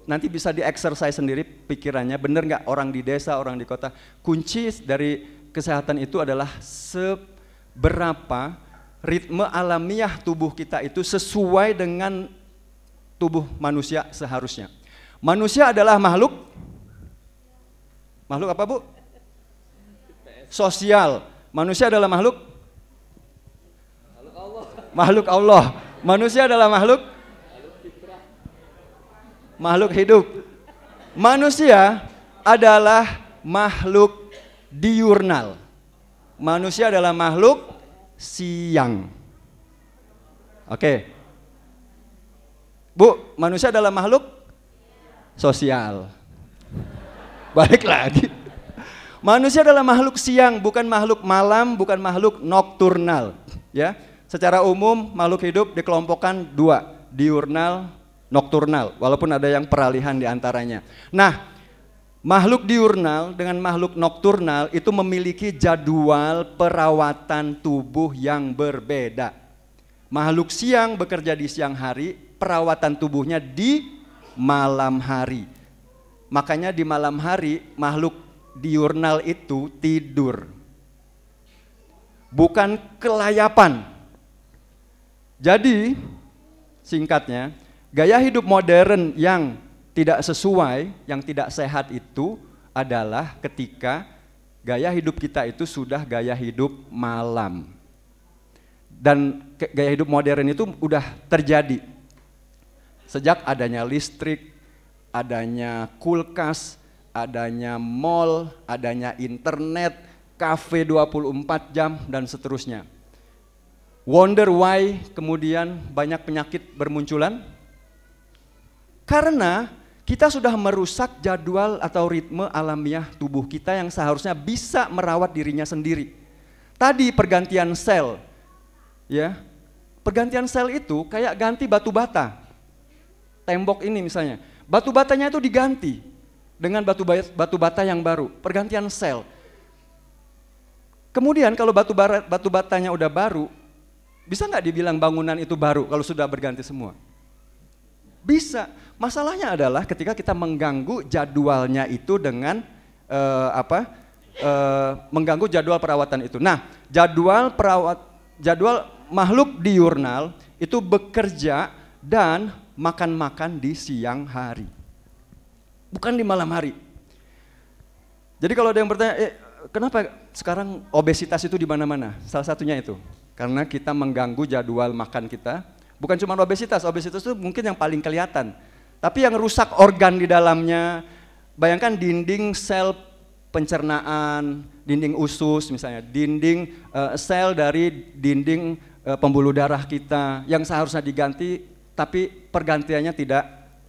nanti bisa di-exercise sendiri pikirannya, bener nggak orang di desa, orang di kota. Kunci dari kesehatan itu adalah seberapa ritme alamiah tubuh kita itu sesuai dengan tubuh manusia seharusnya. Manusia adalah makhluk apa Bu? Sosial. Manusia adalah makhluk Allah. Manusia adalah makhluk hidup. Manusia adalah makhluk diurnal. Manusia adalah makhluk siang. Oke. Bu, manusia adalah makhluk sosial. Balik lagi. Manusia adalah makhluk siang, bukan makhluk malam, bukan makhluk nokturnal. Ya, secara umum makhluk hidup dikelompokkan dua, diurnal, nokturnal. Walaupun ada yang peralihan di antaranya. Nah, makhluk diurnal dengan makhluk nokturnal itu memiliki jadwal perawatan tubuh yang berbeda. Makhluk siang bekerja di siang hari, perawatan tubuhnya di malam hari. Makanya di malam hari makhluk diurnal itu tidur, bukan kelayapan. Jadi singkatnya, gaya hidup modern yang tidak sesuai, yang tidak sehat itu adalah ketika gaya hidup kita itu sudah gaya hidup malam. Dan gaya hidup modern itu udah terjadi sejak adanya listrik, adanya kulkas, adanya mall, adanya internet, kafe 24 jam dan seterusnya. Wonder why kemudian banyak penyakit bermunculan? Karena kita sudah merusak jadwal atau ritme alamiah tubuh kita yang seharusnya bisa merawat dirinya sendiri. Tadi pergantian sel, ya, pergantian sel itu kayak ganti batu bata. Tembok ini misalnya, batu batanya itu diganti dengan batu bata yang baru, pergantian sel. Kemudian kalau batu batanya udah baru, bisa nggak dibilang bangunan itu baru kalau sudah berganti semua? Bisa. Masalahnya adalah ketika kita mengganggu jadwalnya itu dengan mengganggu jadwal perawatan itu. Nah, jadwal makhluk diurnal itu bekerja dan makan di siang hari, bukan di malam hari. Jadi kalau ada yang bertanya, kenapa sekarang obesitas itu di mana-mana? Salah satunya itu, karena kita mengganggu jadwal makan kita. Bukan cuma obesitas itu mungkin yang paling kelihatan. Tapi yang rusak organ di dalamnya, bayangkan dinding sel pencernaan, dinding usus misalnya, dinding sel dari dinding pembuluh darah kita yang seharusnya diganti, tapi pergantiannya tidak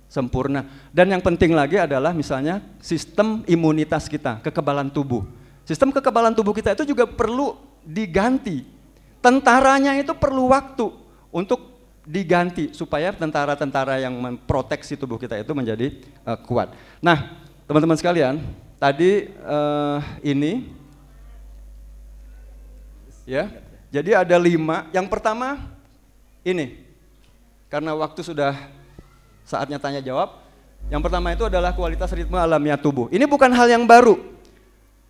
sempurna. Dan yang penting lagi adalah misalnya sistem imunitas kita, kekebalan tubuh. Sistem kekebalan tubuh kita itu juga perlu diganti. Tentaranya itu perlu waktu untuk diganti supaya tentara-tentara yang memproteksi tubuh kita itu menjadi kuat. Nah, Teman-teman sekalian, tadi ini ya, jadi ada 5. Yang pertama ini, karena waktu sudah saatnya tanya jawab. Yang pertama itu adalah kualitas ritme alamiah tubuh. Ini bukan hal yang baru.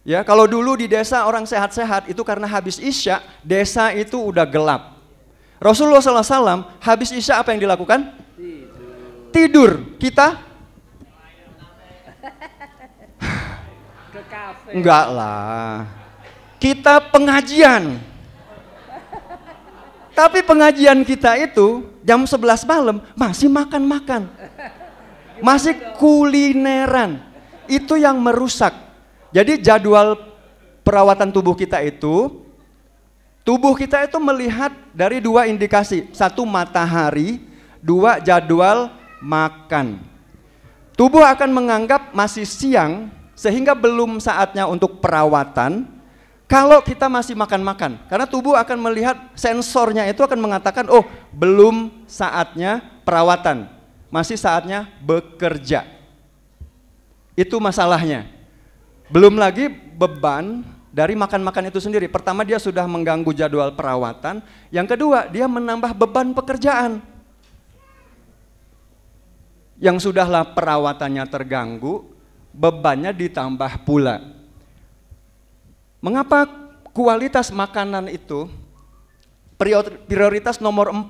Ya, kalau dulu di desa orang sehat-sehat itu karena habis Isya, desa itu udah gelap. Rasulullah SAW habis Isya apa yang dilakukan? Tidur. Kita? Ke kafe. Enggak lah. Kita pengajian. Tapi pengajian kita itu jam 11 malam masih makan-makan. Masih kulineran. Itu yang merusak. Jadi jadwal perawatan tubuh kita itu melihat dari 2 indikasi. 1 matahari, 2 jadwal makan. Tubuh akan menganggap masih siang sehingga belum saatnya untuk perawatan kalau kita masih makan-makan. Karena tubuh akan melihat, sensornya itu akan mengatakan, oh belum saatnya perawatan, masih saatnya bekerja. Itu masalahnya. Belum lagi beban dari makan-makan itu sendiri. Pertama, dia sudah mengganggu jadwal perawatan. Yang kedua, dia menambah beban pekerjaan. Yang sudahlah perawatannya terganggu, bebannya ditambah pula. Mengapa kualitas makanan itu prioritas nomor 4?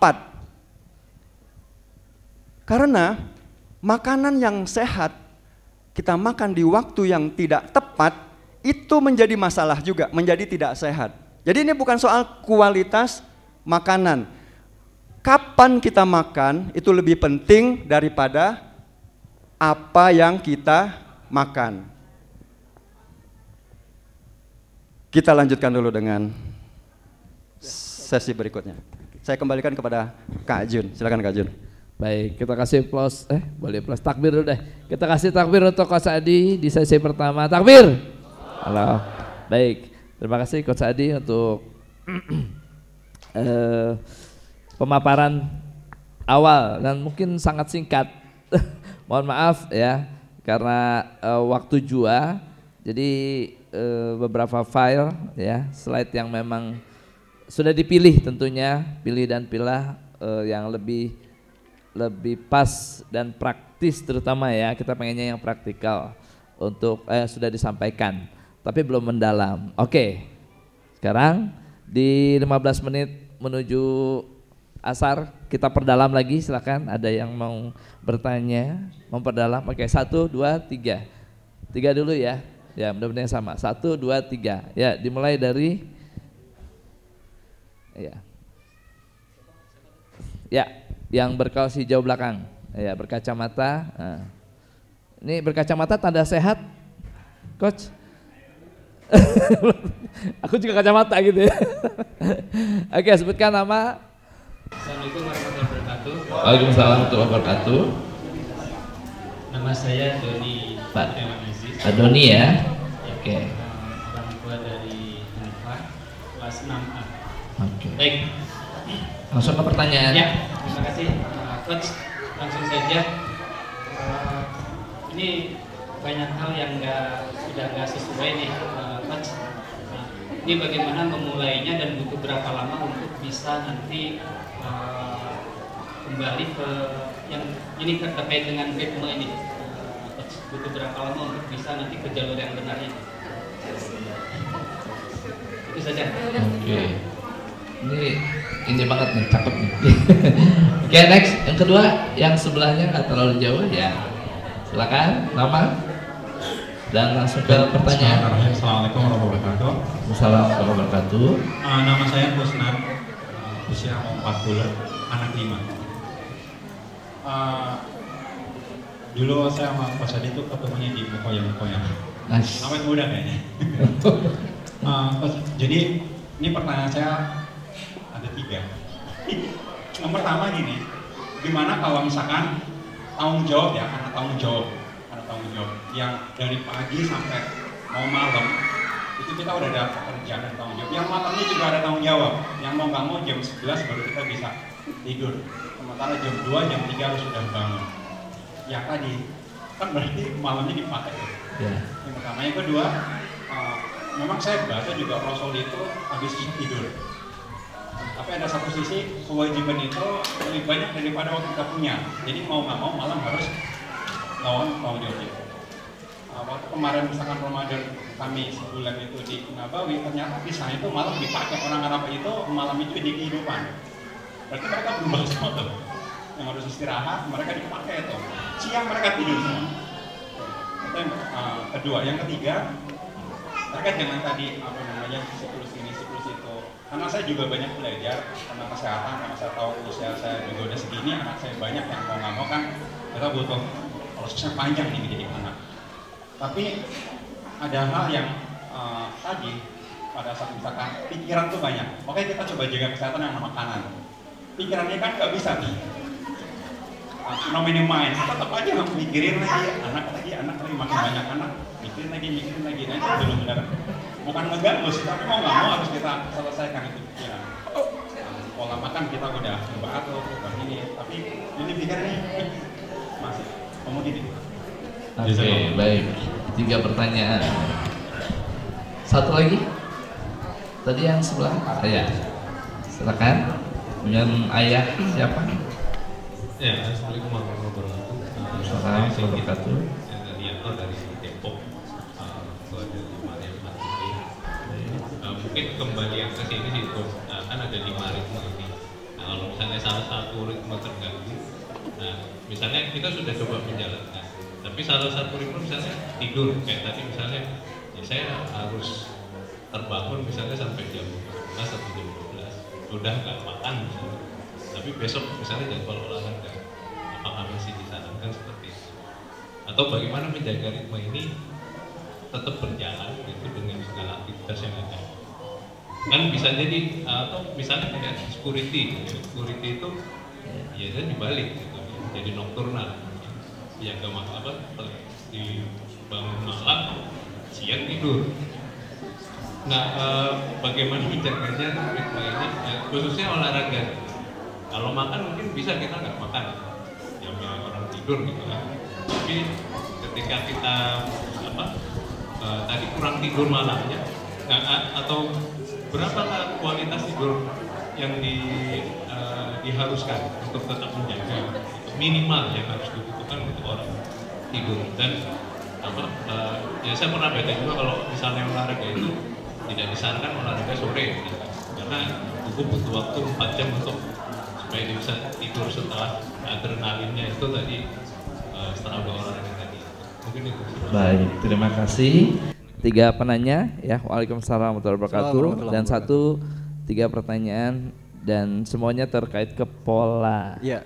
Karena makanan yang sehat kita makan di waktu yang tidak tepat itu menjadi masalah juga, menjadi tidak sehat. Jadi ini bukan soal kualitas makanan. Kapan kita makan itu lebih penting daripada apa yang kita makan. Kita lanjutkan dulu dengan sesi berikutnya. Saya kembalikan kepada Kak Jun. Silakan Kak Jun. Baik, kita kasih plus, boleh plus takbir dulu deh. Kita kasih takbir untuk Coach Adi di sesi pertama. Takbir. Halo. Baik, terima kasih Coach Adi untuk pemaparan awal dan mungkin sangat singkat. Mohon maaf ya, karena waktu jua. Jadi beberapa file ya, slide yang memang sudah dipilih tentunya, pilih dan pilah yang lebih pas dan praktis terutama ya, kita pengennya yang praktikal untuk sudah disampaikan tapi belum mendalam. Oke, sekarang di 15 menit menuju asar kita perdalam lagi, silakan ada yang mau bertanya, memperdalam. Oke, 1, 2, 3 dulu ya, ya mudah-mudahan sama, 1, 2, 3 ya, dimulai dari ya yang berkaos hijau belakang, ya berkacamata. Nah. Ini berkacamata tanda sehat, Coach. Aku juga kacamata gitu ya. Oke, sebutkan nama. Assalamualaikum warahmatullahi wabarakatuh. Waalaikumsalam warahmatullahi wabarakatuh. Nama saya Doni Aziz. Doni ya. Oke. Orang tua dari Hanifah, kelas 6A. Oke. Baik. Langsung ke pertanyaan. Ya, terima kasih Coach. Langsung saja. Ini banyak hal yang sudah nggak sesuai nih Coach. Ini bagaimana memulainya dan butuh berapa lama untuk bisa nanti kembali ke yang ini terkait dengan ritme ini. Coach, butuh berapa lama untuk bisa nanti ke jalur yang benarnya? Itu saja. Oke. Ini banget nih, cakep nih. Oke, next. Yang kedua, yang sebelahnya nggak terlalu jauh ya. Silakan, nama dan langsung ke pertanyaan. Assalamualaikum warahmatullahi wabarakatuh. Assalamualaikum warahmatullahi wabarakatuh. Nama saya Kusnan, usia 40, anak 5. Dulu saya sama Pak Sadi itu ketemunya di Mukoya. Nice. Awet muda kayaknya. Jadi ini pertanyaan saya ada 3. Yang pertama gini, gimana kalau misalkan tanggung jawab ya, karena tanggung jawab yang dari pagi sampai mau malam itu kita udah ada pekerjaan dan tanggung jawab. Yang malamnya juga ada tanggung jawab. Yang mau nggak mau jam 11 baru kita bisa tidur. Sementara jam 2, jam 3 harus sudah bangun. Ya tadi kan berarti malamnya dipakai. Ya. Yang pertama, yang kedua, memang saya baca juga Rasul itu habis tidur. Tapi ada satu sisi kewajiban itu lebih banyak daripada waktu kita punya. Jadi mau nggak mau malam harus lawan tanggung jawab. Waktu kemarin misalkan Ramadan kami sebulan itu di Nabawi, ternyata di sana itu malam dipakai orang Arab itu malam itu di kehidupan. Berarti mereka berubah semua tuh. Yang harus istirahat mereka dipakai itu. Siang mereka tidur semua. Itu yang kedua. Yang ketiga, terkait dengan tadi apa namanya siklus ini siklus itu. Karena saya juga banyak belajar tentang kesehatan, karena saya tahu usia saya juga udah segini, anak saya banyak yang mau nggak mau kan kita butuh prosesnya panjang nih menjadi anak. Tapi ada hal yang tadi pada saat misalkan pikiran tuh banyak. Oke, kita coba jaga kesehatan yang makanan. Pikirannya kan nggak bisa nih. Fenomena main, tetap aja mikirin lagi anak lagi makin banyak anak, mikirin lagi. Nah itu benar-benar bukan ngeganggu sih, tapi mau nggak mau harus kita selesaikan itu pikiran. Pola makan kita udah atur, bukan ini, tapi ini pikirnya masih kemudian. Oke, baik. 3 pertanyaan. Satu lagi. Tadi yang sebelah ayah. Silakan. Dengan ayah siapa? Ya, assalamualaikum warahmatullahi wabarakatuh. Assalamualaikum warahmatullahi wabarakatuh. Dari Yanto dari Depok. Dari Maria Fatih. Mungkin kembali yang ke sini sih, kan ada 5 ritme ini. Nah, kalau misalnya salah satu ritme terganggu, nah misalnya kita sudah coba menjalankan, tapi salah satu ritme misalnya tidur, kayak tadi misalnya, ya saya harus terbangun misalnya sampai jam 11 atau jam 12, udah nggak makan misalnya. Tapi besok misalnya jadwal olahraga, apakah masih disarankan seperti itu? Atau bagaimana menjaga ritme ini tetap berjalan gitu dengan segala aktivitas yang ada? Kan bisa jadi, atau misalnya kayak security itu biasanya dibalik gitu, jadi nokturnal, yang gak apa di bangun malam, siang tidur. Nah, bagaimana menjaganya ritme ini, ya, khususnya olahraga. Kalau makan mungkin bisa kita nggak makan, jamnya orang tidur gitu kan. Tapi ketika kita tadi kurang tidur malamnya, atau berapa kualitas tidur yang diharuskan untuk tetap menjaga, minimal yang harus dibutuhkan untuk orang tidur. Dan ya saya pernah baca juga kalau misalnya olahraga itu tidak disarankan olahraga sore gitu. Karena tubuh butuh waktu 4 jam untuk supaya dia bisa tidur setelah adrenalinnya itu tadi, setelah olahraga tadi. Mungkin itu. Baik, terima kasih. 3 penanya ya. Waalaikumsalam warahmatullahi wabarakatuh. Dan 3 pertanyaan dan semuanya terkait ke pola. Iya.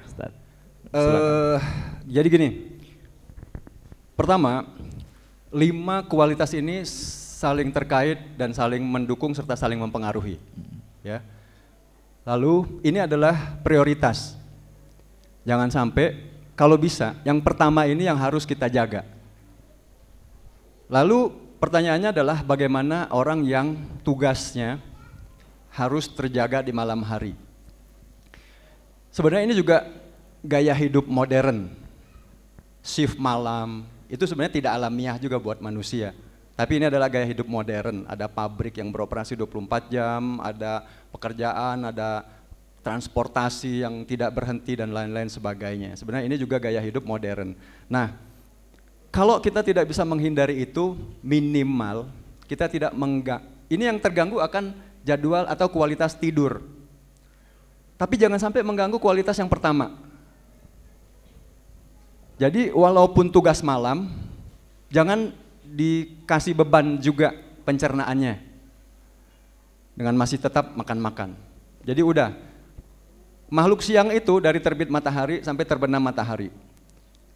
Jadi gini. Pertama, 5 kualitas ini saling terkait dan saling mendukung serta saling mempengaruhi. Ya. Lalu ini adalah prioritas. Jangan sampai, kalau bisa, yang pertama ini yang harus kita jaga. Lalu pertanyaannya adalah bagaimana orang yang tugasnya harus terjaga di malam hari. Sebenarnya ini juga gaya hidup modern. Shift malam, itu sebenarnya tidak alamiah juga buat manusia. Tapi ini adalah gaya hidup modern, ada pabrik yang beroperasi 24 jam, ada pekerjaan, ada transportasi yang tidak berhenti dan lain-lain sebagainya. Sebenarnya ini juga gaya hidup modern. Nah, kalau kita tidak bisa menghindari itu, minimal kita tidak ini yang terganggu akan jadwal atau kualitas tidur. Tapi jangan sampai mengganggu kualitas yang pertama. Jadi walaupun tugas malam, jangan dikasih beban juga pencernaannya dengan masih tetap makan-makan. Jadi udah, makhluk siang itu dari terbit matahari sampai terbenam matahari.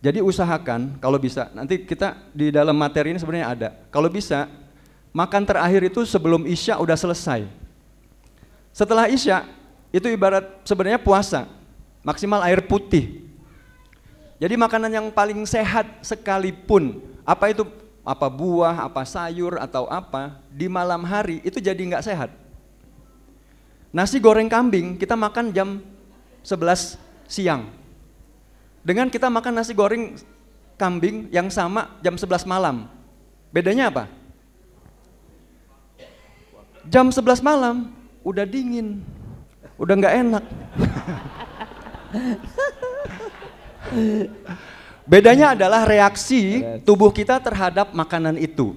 Jadi usahakan kalau bisa, nanti kita di dalam materi ini sebenarnya ada, kalau bisa makan terakhir itu sebelum Isya udah selesai. Setelah Isya itu ibarat sebenarnya puasa, maksimal air putih. Jadi makanan yang paling sehat sekalipun, apa buah, apa sayur, atau apa, di malam hari itu jadi nggak sehat. Nasi goreng kambing kita makan jam 11 siang. Dengan kita makan nasi goreng kambing yang sama jam 11 malam. Bedanya apa? Jam 11 malam udah dingin, udah nggak enak. Bedanya adalah reaksi tubuh kita terhadap makanan itu.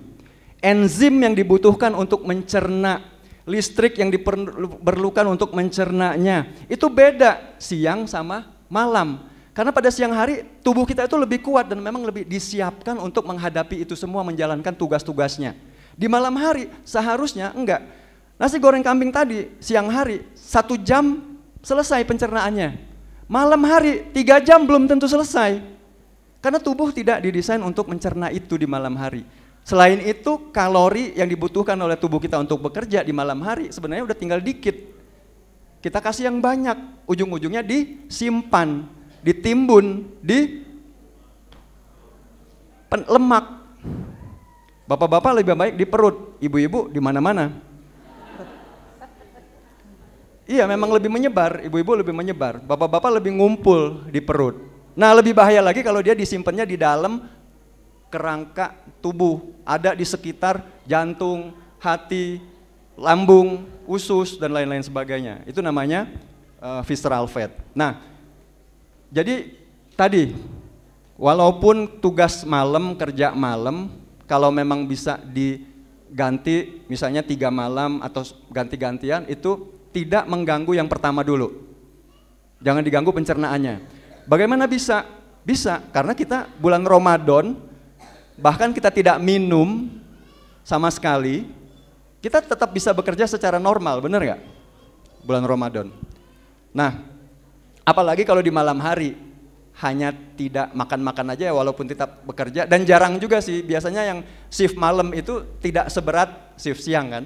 Enzim yang dibutuhkan untuk mencerna, listrik yang diperlukan untuk mencernanya, itu beda siang sama malam. Karena pada siang hari tubuh kita itu lebih kuat dan memang lebih disiapkan untuk menghadapi itu semua, menjalankan tugas-tugasnya. Di malam hari seharusnya enggak. Nasi goreng kambing tadi siang hari 1 jam selesai pencernaannya. Malam hari 3 jam belum tentu selesai. Karena tubuh tidak didesain untuk mencerna itu di malam hari. Selain itu kalori yang dibutuhkan oleh tubuh kita untuk bekerja di malam hari sebenarnya udah tinggal dikit. Kita kasih yang banyak, ujung-ujungnya disimpan, ditimbun, di lemak. Bapak-bapak lebih baik di perut, ibu-ibu di mana-mana. Iya, memang lebih menyebar, ibu-ibu lebih menyebar, bapak-bapak lebih ngumpul di perut. Nah, lebih bahaya lagi kalau dia disimpannya di dalam kerangka tubuh, ada di sekitar jantung, hati, lambung, usus, dan lain-lain sebagainya. Itu namanya visceral fat. Nah, jadi tadi, walaupun tugas malam, kerja malam, kalau memang bisa diganti, misalnya 3 malam atau ganti-gantian, itu tidak mengganggu yang pertama dulu. Jangan diganggu pencernaannya. Bagaimana bisa? Bisa, karena kita bulan Ramadan, bahkan kita tidak minum sama sekali, kita tetap bisa bekerja secara normal, benar nggak? Bulan Ramadan. Nah, apalagi kalau di malam hari, hanya tidak makan-makan aja ya walaupun tetap bekerja, dan jarang juga sih, biasanya yang shift malam itu tidak seberat shift siang kan?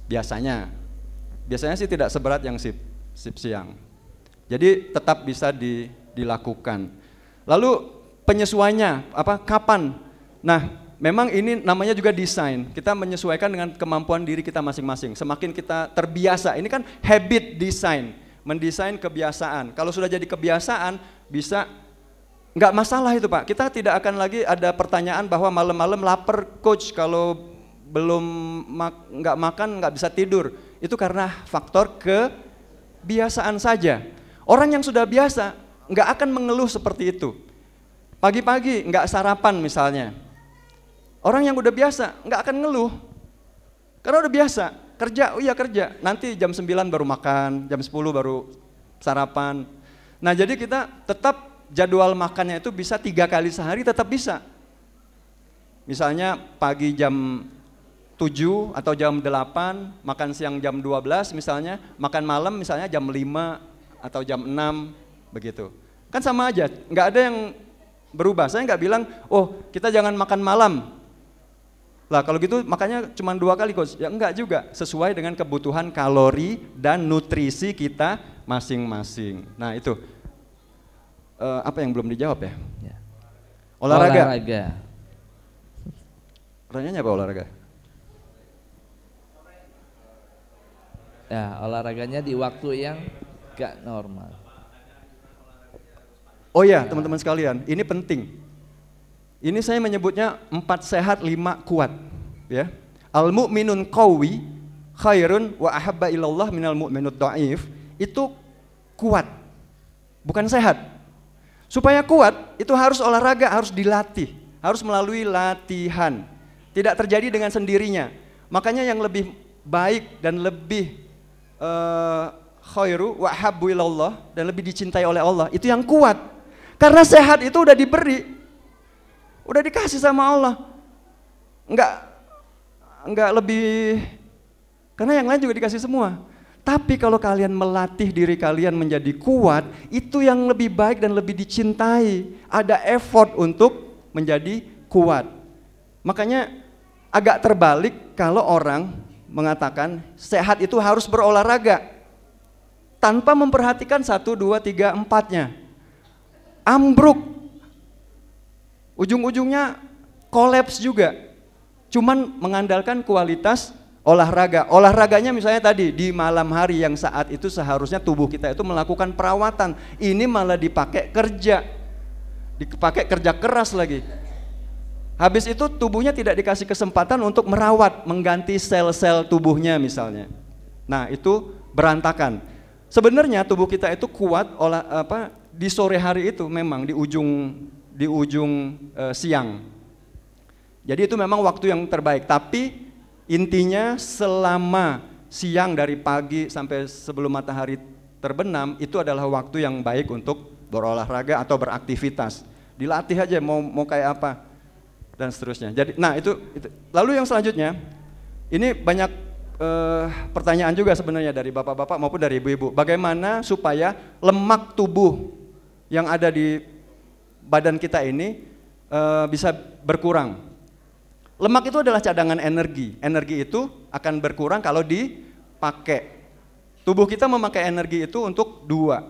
Biasanya sih tidak seberat yang shift siang. Jadi tetap bisa dilakukan. Lalu penyesuaiannya kapan? Nah, memang ini namanya juga desain. Kita menyesuaikan dengan kemampuan diri kita masing-masing. Semakin kita terbiasa, ini kan habit design, mendesain kebiasaan. Kalau sudah jadi kebiasaan, bisa nggak masalah itu Pak. Kita tidak akan lagi ada pertanyaan bahwa malam-malam lapar coach, kalau belum nggak makan nggak bisa tidur. Itu karena faktor kebiasaan saja. Orang yang sudah biasa nggak akan mengeluh seperti itu. Pagi-pagi nggak sarapan misalnya. Orang yang udah biasa nggak akan ngeluh. Karena udah biasa, kerja, oh iya kerja. Nanti jam 9 baru makan, jam 10 baru sarapan. Nah jadi kita tetap jadwal makannya itu bisa 3 kali sehari tetap bisa. Misalnya pagi jam 7 atau jam 8, makan siang jam 12 misalnya, makan malam misalnya jam 5 atau jam 6 begitu. Kan sama aja, nggak ada yang berubah. Saya nggak bilang, oh kita jangan makan malam. Lah kalau gitu makanya cuma 2 kali coach. Ya enggak juga, sesuai dengan kebutuhan kalori dan nutrisi kita masing-masing. Nah itu, apa yang belum dijawab ya? Olahraga. Pertanyaannya apa olahraga? Ya, olahraganya di waktu yang gak normal. Oh ya, teman-teman sekalian, ini penting. Ini saya menyebutnya 4 sehat 5 kuat, ya. Al mu'minun qawi khairun wa ahabba ilallah minal mu'minut dhaif. Itu kuat, bukan sehat. Supaya kuat itu harus olahraga, harus dilatih, harus melalui latihan. Tidak terjadi dengan sendirinya. Makanya yang lebih baik dan lebih khairu wa habbu ilallah dan lebih dicintai oleh Allah itu yang kuat. Karena sehat itu udah diberi, udah dikasih sama Allah. Enggak lebih, karena yang lain juga dikasih semua. Tapi kalau kalian melatih diri kalian menjadi kuat, itu yang lebih baik dan lebih dicintai. Ada effort untuk menjadi kuat. Makanya agak terbalik kalau orang mengatakan sehat itu harus berolahraga tanpa memperhatikan 1, 2, 3, 4-nya. Ambruk, ujung-ujungnya kolaps juga. Cuman mengandalkan kualitas olahraga. Olahraganya misalnya tadi di malam hari yang saat itu seharusnya tubuh kita itu melakukan perawatan. Ini malah dipakai kerja, dipakai kerja keras lagi. Habis itu tubuhnya tidak dikasih kesempatan untuk merawat, mengganti sel-sel tubuhnya misalnya. Nah, itu berantakan. Sebenarnya tubuh kita itu kuat di sore hari itu memang di ujung siang. Jadi itu memang waktu yang terbaik, tapi intinya selama siang dari pagi sampai sebelum matahari terbenam itu adalah waktu yang baik untuk berolahraga atau beraktivitas. Dilatih aja mau kayak apa dan seterusnya. Jadi itu. Lalu yang selanjutnya ini banyak pertanyaan juga sebenarnya dari bapak-bapak maupun dari ibu-ibu. Bagaimana supaya lemak tubuh yang ada di badan kita ini bisa berkurang? Lemak itu adalah cadangan energi. Energi itu akan berkurang kalau dipakai. Tubuh kita memakai energi itu untuk dua.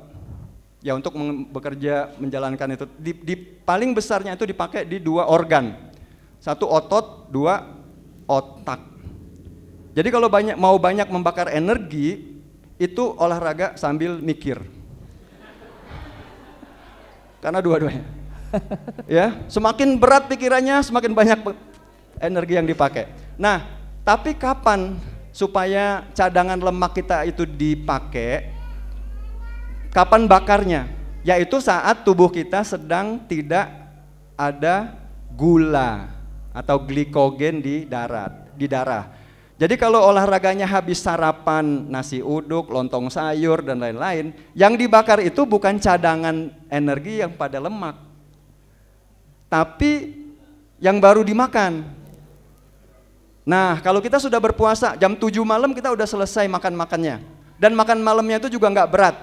Ya, untuk bekerja, menjalankan itu. Di paling besarnya itu dipakai di dua organ. Satu otot, dua otak. Jadi kalau mau banyak membakar energi, itu olahraga sambil mikir. Karena dua-duanya. Ya, semakin berat pikirannya, semakin banyak energi yang dipakai. Nah, tapi kapan supaya cadangan lemak kita itu dipakai? Kapan bakarnya? Yaitu saat tubuh kita sedang tidak ada gula atau glikogen di darah. Jadi kalau olahraganya habis sarapan nasi uduk, lontong sayur dan lain-lain, yang dibakar itu bukan cadangan energi yang pada lemak, tapi yang baru dimakan. Nah, kalau kita sudah berpuasa jam 7 malam kita udah selesai makan-makannya, dan makan malamnya itu juga nggak berat,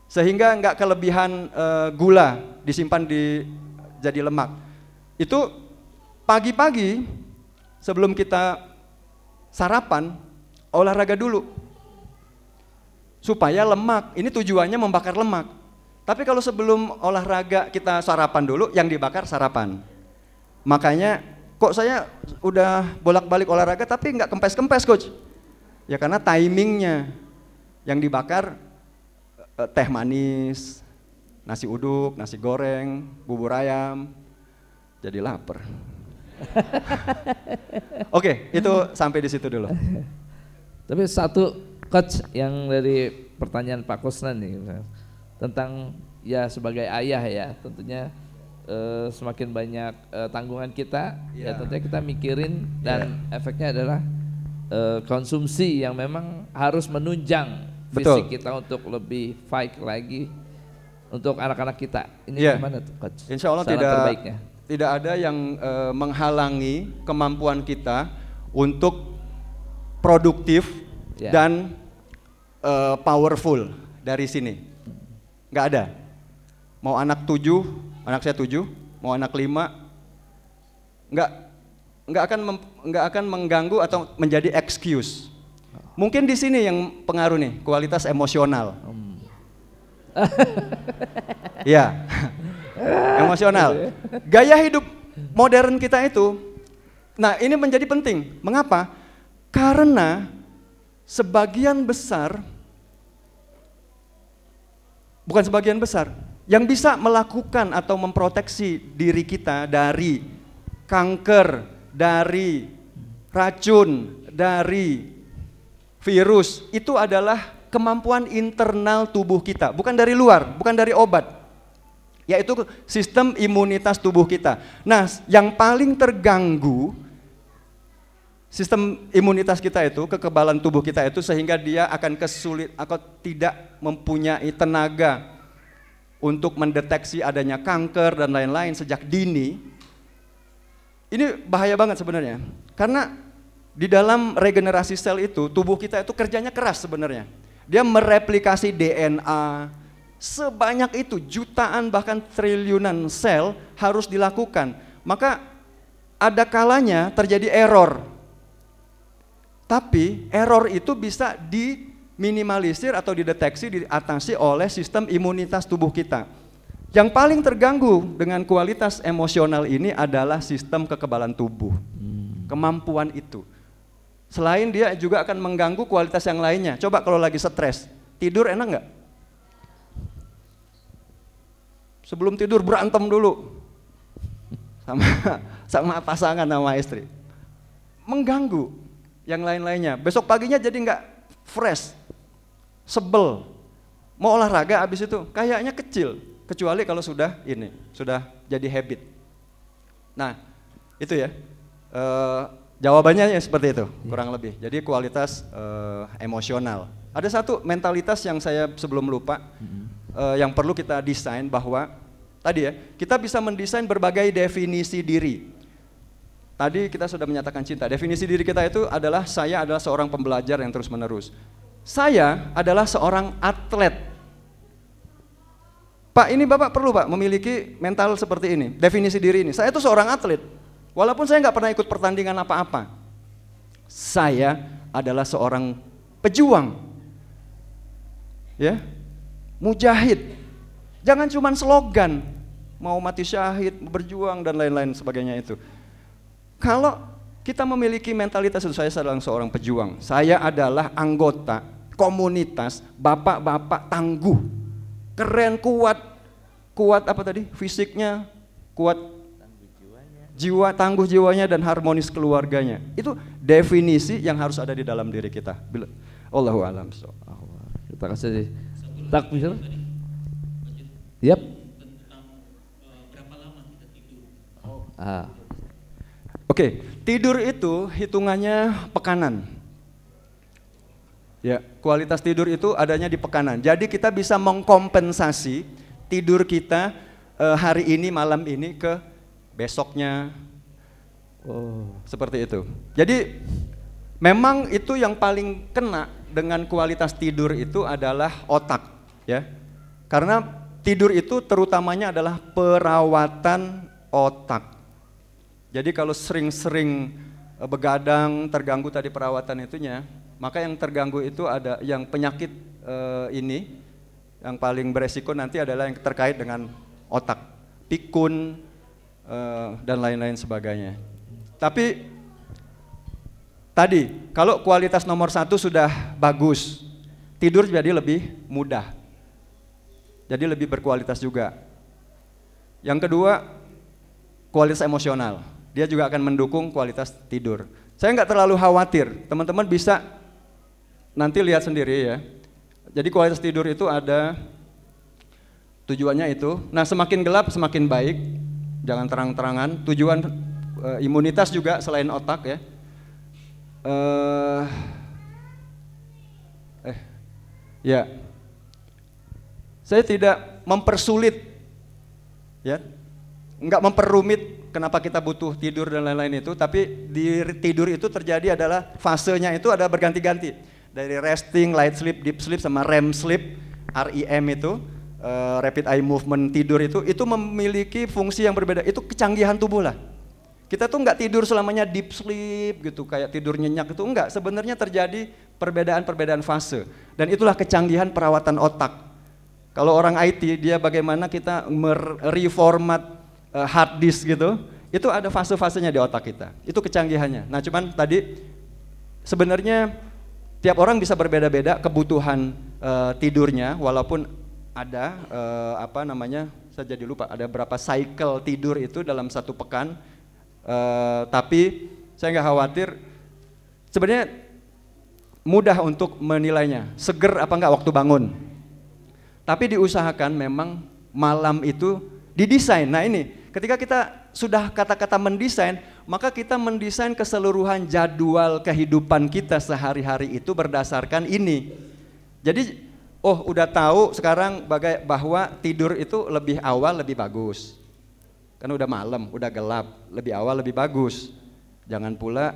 sehingga nggak kelebihan gula disimpan jadi lemak. Itu pagi-pagi sebelum kita sarapan, olahraga dulu. Supaya lemak, ini tujuannya membakar lemak. Tapi kalau sebelum olahraga kita sarapan dulu, yang dibakar sarapan. Makanya kok saya udah bolak-balik olahraga tapi nggak kempes-kempes coach? Ya karena timingnya. Yang dibakar teh manis, nasi uduk, nasi goreng, bubur ayam. Jadi lapar. Oke, itu sampai di situ dulu. Tapi satu coach yang dari pertanyaan Pak Kusnan nih tentang ya sebagai ayah ya, tentunya semakin banyak tanggungan kita, ya tentunya kita mikirin dan efeknya adalah konsumsi yang memang harus menunjang fisik kita untuk lebih fight lagi untuk anak-anak kita. Ini gimana tuh coach? Insya Allah tidak ada yang menghalangi kemampuan kita untuk produktif dan powerful dari sini. Nggak ada. Mau anak 7, anak saya 7, mau anak 5, nggak akan mengganggu atau menjadi excuse. Mungkin di sini yang pengaruh nih, kualitas emosional. Ya. Emosional. Gaya hidup modern kita itu, nah ini menjadi penting. Mengapa? Karena sebagian besar, bukan sebagian besar, yang bisa melakukan atau memproteksi diri kita dari kanker, dari racun, dari virus, itu adalah kemampuan internal tubuh kita, bukan dari luar, bukan dari obat. Yaitu sistem imunitas tubuh kita. Nah, yang paling terganggu sistem imunitas kita itu, kekebalan tubuh kita itu, sehingga dia akan atau tidak mempunyai tenaga untuk mendeteksi adanya kanker dan lain-lain sejak dini. Ini bahaya banget sebenarnya, karena di dalam regenerasi sel itu, tubuh kita itu kerjanya keras sebenarnya. Dia mereplikasi DNA, sebanyak itu, jutaan bahkan triliunan sel harus dilakukan. Maka ada kalanya terjadi error. Tapi error itu bisa diminimalisir atau dideteksi, diatasi oleh sistem imunitas tubuh kita. Yang paling terganggu dengan kualitas emosional ini adalah sistem kekebalan tubuh. Kemampuan itu. Selain dia juga akan mengganggu kualitas yang lainnya. Coba kalau lagi stres, tidur enak nggak? Sebelum tidur berantem dulu. sama sama pasangan, sama istri. Mengganggu yang lain-lainnya. Besok paginya jadi nggak fresh, sebel. Mau olahraga abis itu kayaknya kecil, kecuali kalau sudah jadi habit. Nah, itu ya. Jawabannya ya seperti itu, kurang lebih. Jadi kualitas emosional. Ada satu mentalitas yang saya sebelum lupa, yang perlu kita desain bahwa tadi ya, kita bisa mendesain berbagai definisi diri. Tadi kita sudah menyatakan cinta. Definisi diri kita itu adalah saya adalah seorang pembelajar yang terus menerus. Saya adalah seorang atlet. Pak, ini Bapak perlu Pak memiliki mental seperti ini. Definisi diri ini. Saya itu seorang atlet. Walaupun saya nggak pernah ikut pertandingan apa-apa. Saya adalah seorang pejuang. Ya. Mujahid. Jangan cuma slogan. Mau mati syahid, berjuang dan lain-lain sebagainya itu. Kalau kita memiliki mentalitas itu, saya adalah seorang pejuang, saya adalah anggota komunitas bapak-bapak tangguh, keren, kuat apa tadi? Fisiknya, kuat jiwa, tangguh jiwanya dan harmonis keluarganya. Itu definisi yang harus ada di dalam diri kita. Allahu a'lam. Terima kasih. Takbir. Yap. Berapa lama kita tidur? Oke, tidur itu hitungannya pekanan. Ya, kualitas tidur itu adanya di pekanan. Jadi kita bisa mengkompensasi tidur kita hari ini, malam ini ke besoknya. Seperti itu. Jadi memang itu yang paling kena dengan kualitas tidur itu adalah otak, ya. Karena tidur itu terutamanya adalah perawatan otak. Jadi kalau sering-sering begadang, terganggu tadi perawatan itunya, maka yang terganggu itu ada yang penyakit ini, yang paling beresiko nanti adalah yang terkait dengan otak, pikun, dan lain-lain sebagainya. Tapi tadi, kalau kualitas nomor 1 sudah bagus, tidur jadi lebih mudah, jadi lebih berkualitas juga. Yang kedua, kualitas emosional. Dia juga akan mendukung kualitas tidur. Saya nggak terlalu khawatir, teman-teman bisa nanti lihat sendiri ya. Jadi kualitas tidur itu ada tujuannya itu. Nah, semakin gelap semakin baik, jangan terang-terangan. Tujuan imunitas juga selain otak ya. Ya, saya tidak mempersulit, ya, nggak memperrumit. Kenapa kita butuh tidur dan lain-lain itu, tapi di tidur itu terjadi adalah fasenya itu ada berganti-ganti. Dari resting, light sleep, deep sleep, sama REM sleep, REM itu, rapid eye movement tidur itu memiliki fungsi yang berbeda. Itu kecanggihan tubuh lah. Kita tuh nggak tidur selamanya deep sleep gitu, kayak tidur nyenyak itu enggak. Sebenarnya terjadi perbedaan-perbedaan fase. Dan itulah kecanggihan perawatan otak. Kalau orang IT, dia bagaimana kita mereformat hard disk gitu, itu ada fase-fasenya di otak kita. Itu kecanggihannya. Nah, cuman tadi sebenarnya tiap orang bisa berbeda-beda kebutuhan tidurnya, walaupun ada saya jadi lupa, ada berapa cycle tidur itu dalam satu pekan. Tapi saya nggak khawatir. Sebenarnya mudah untuk menilainya, seger apa enggak waktu bangun. Tapi diusahakan memang malam itu didesain. Nah ini, ketika kita sudah kata-kata mendesain, maka kita mendesain keseluruhan jadwal kehidupan kita sehari-hari itu berdasarkan ini. Jadi, udah tahu sekarang bahwa tidur itu lebih awal lebih bagus. Kan udah malam, udah gelap, lebih awal lebih bagus. Jangan pula,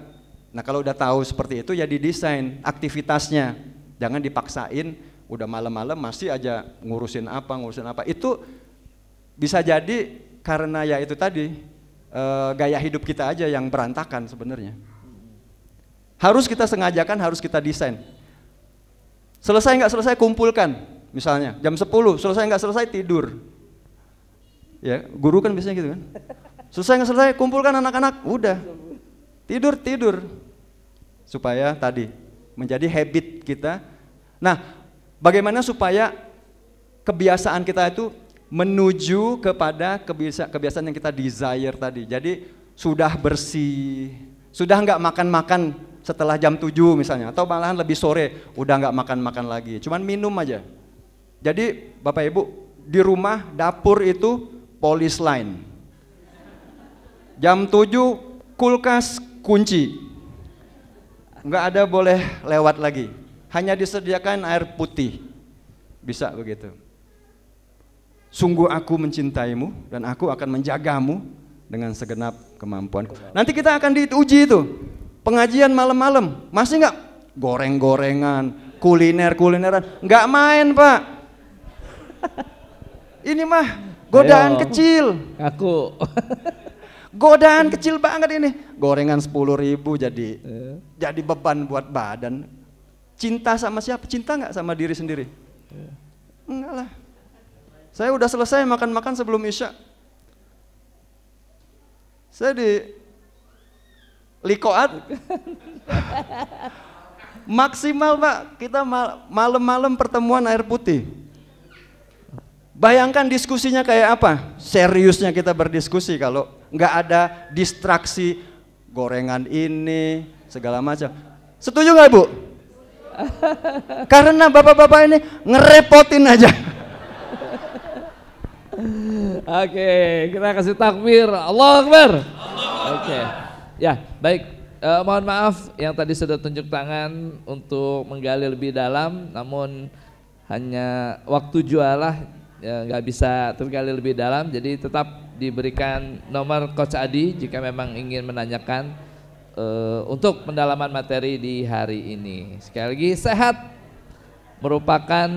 nah kalau udah tahu seperti itu ya didesain aktivitasnya. Jangan dipaksain, udah malam-malam masih aja ngurusin apa. Itu bisa jadi karena ya itu tadi gaya hidup kita aja yang berantakan sebenarnya. Harus kita sengajakan, harus kita desain. Selesai nggak selesai kumpulkan, misalnya jam 10, selesai nggak selesai tidur. Ya, guru kan biasanya gitu kan. Selesai nggak selesai kumpulkan anak-anak, udah tidur. Supaya tadi menjadi habit kita. Nah, bagaimana supaya kebiasaan kita itu menuju kepada kebiasaan yang kita desire tadi. Jadi sudah bersih, sudah nggak makan-makan setelah jam 7 misalnya, atau malahan lebih sore udah nggak makan-makan lagi, cuman minum aja. Jadi Bapak Ibu, di rumah dapur itu polis line. Jam 7 kulkas kunci, nggak ada boleh lewat lagi, hanya disediakan air putih, bisa begitu. Sungguh aku mencintaimu dan aku akan menjagamu dengan segenap kemampuanku. Nanti kita akan diuji itu, pengajian malam-malam, masih nggak goreng-gorengan, kulineran, nggak main Pak. Ini mah godaan kecil. Aku. Godaan kecil banget ini. Gorengan 10.000 jadi beban buat badan. Cinta sama siapa? Cinta nggak sama diri sendiri? Enggak lah. Saya udah selesai makan-makan sebelum Isya. Saya di Likoat. Maksimal Pak, kita malam-malam pertemuan air putih. Bayangkan diskusinya kayak apa? Seriusnya kita berdiskusi kalau nggak ada distraksi gorengan ini segala macam. Setuju nggak Bu? Karena bapak-bapak ini ngerepotin aja. Oke, kita kasih takbir. Allahu Akbar. Oke. Ya, baik. Mohon maaf yang tadi sudah tunjuk tangan untuk menggali lebih dalam, namun hanya waktu jualah ya, nggak bisa tergali lebih dalam. Jadi tetap diberikan nomor Coach Adi jika memang ingin menanyakan untuk pendalaman materi di hari ini. Sekali lagi, sehat merupakan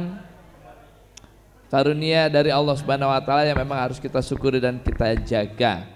karunia dari Allah Subhanahu wa taala yang memang harus kita syukuri dan kita jaga.